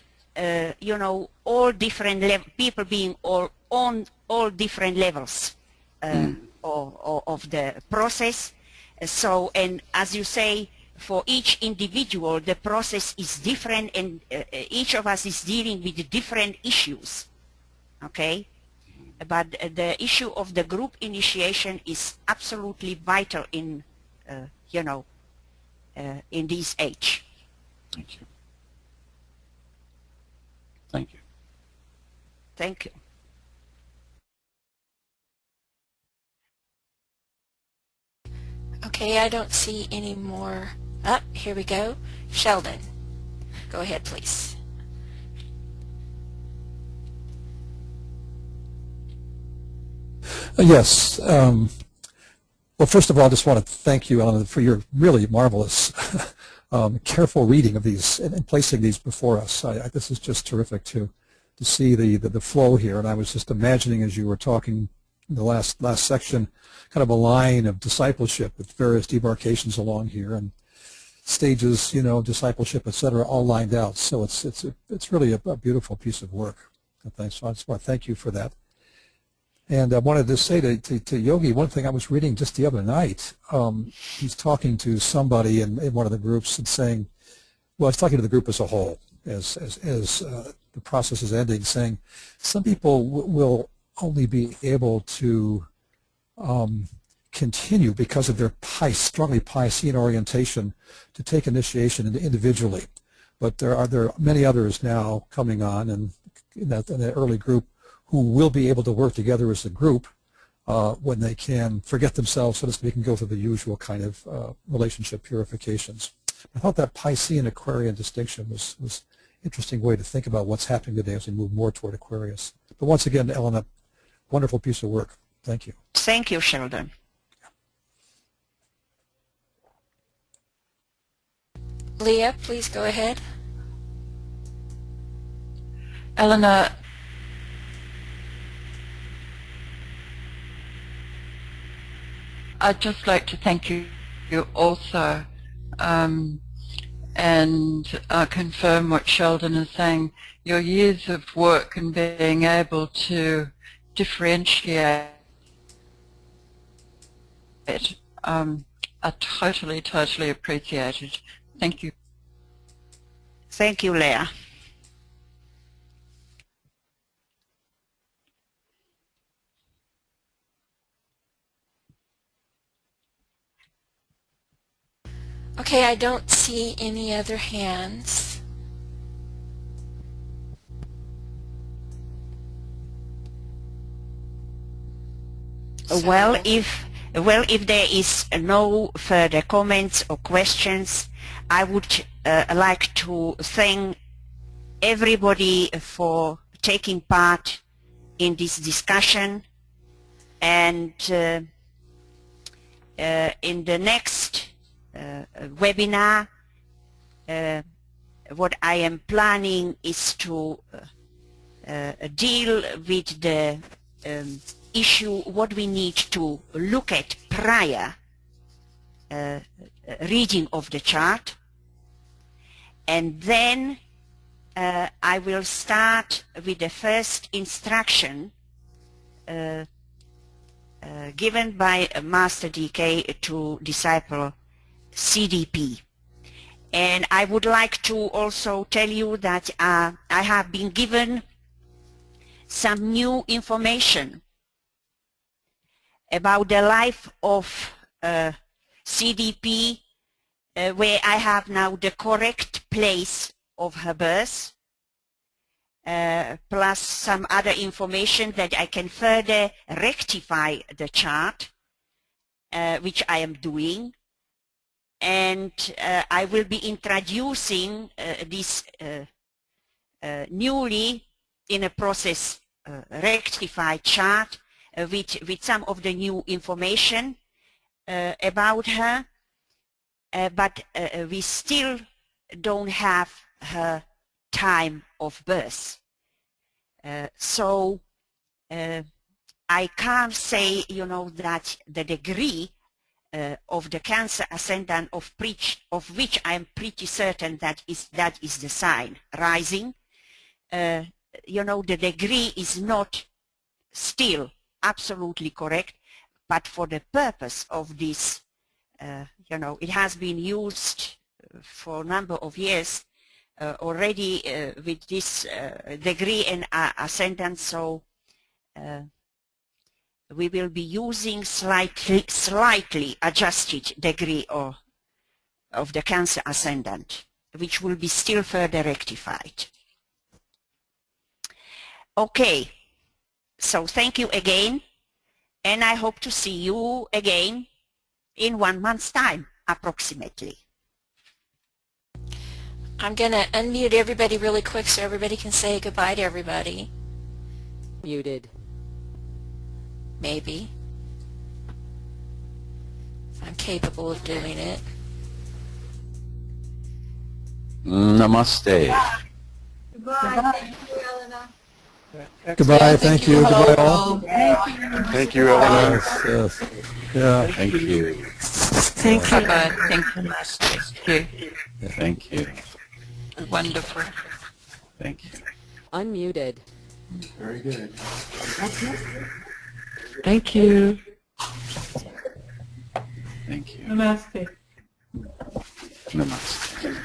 you know, all different people being all on all different levels of the process. So, and as you say, for each individual, the process is different, and each of us is dealing with different issues, okay? But the issue of the group initiation is absolutely vital in, you know, in this age. Thank you. Thank you. Thank you. Okay, I don't see any more. Here we go. Sheldon, go ahead, please. Yes. Well, first of all, I just want to thank you, Elena, for your really marvelous, careful reading of these and placing these before us. This is just terrific to see the flow here. And I was just imagining, as you were talking in the last section, kind of a line of discipleship with various demarcations along here and stages, you know, discipleship, etc., all lined out. So it's really a beautiful piece of work. Thanks. I just want to thank you for that. And I wanted to say to Yogi, one thing I was reading just the other night, he's talking to somebody in one of the groups and saying, well, he's talking to the group as a whole, as the process is ending, saying some people will only be able to continue because of their strongly Piscean orientation to take initiation individually. But there are many others now coming on and in that early group who will be able to work together as a group when they can forget themselves, so to speak, and go through the usual kind of relationship purifications. I thought that Piscean Aquarian distinction was an interesting way to think about what's happening today as we move more toward Aquarius. But once again, Elena, wonderful piece of work. Thank you. Thank you, Sheldon. Leah, please go ahead. Elena, I'd just like to thank you also and confirm what Sheldon is saying. Your years of work and being able to differentiate are totally, totally appreciated. Thank you. Thank you, Leah. Okay, I don't see any other hands. Well, if there is no further comments or questions, I would like to thank everybody for taking part in this discussion, and in the next webinar, what I am planning is to deal with the issue what we need to look at prior reading of the chart, and then I will start with the first instruction given by Master DK to Disciple CDP. And I would like to also tell you that I have been given some new information about the life of CDP, where I have now the correct place of her birth, plus some other information that I can further rectify the chart, which I am doing. And I will be introducing this newly in a process rectified chart with some of the new information about her, but we still don't have her time of birth. So I can't say, that the degree of the Cancer ascendant of which I am pretty certain that is the sign rising. The degree is not still absolutely correct, but for the purpose of this, it has been used for a number of years already with this degree and ascendant, so we will be using slightly adjusted degree of the Cancer ascendant, which will be still further rectified. Okay, so thank you again, and I hope to see you again in 1 month's time, approximately. I'm going to unmute everybody really quick so everybody can say goodbye to everybody. Muted. Maybe. If I'm capable of doing it. Namaste. Goodbye. Thank you, Elena. Goodbye. Thank you. Goodbye, all. Thank you, Elena. Yes. Yeah. Thank you. Thank you. Bye-bye. Thank you, Master. Thank you. Thank you. Wonderful. Thank you. Unmuted. Very good. Thank you. Thank you. Namaste. Namaste.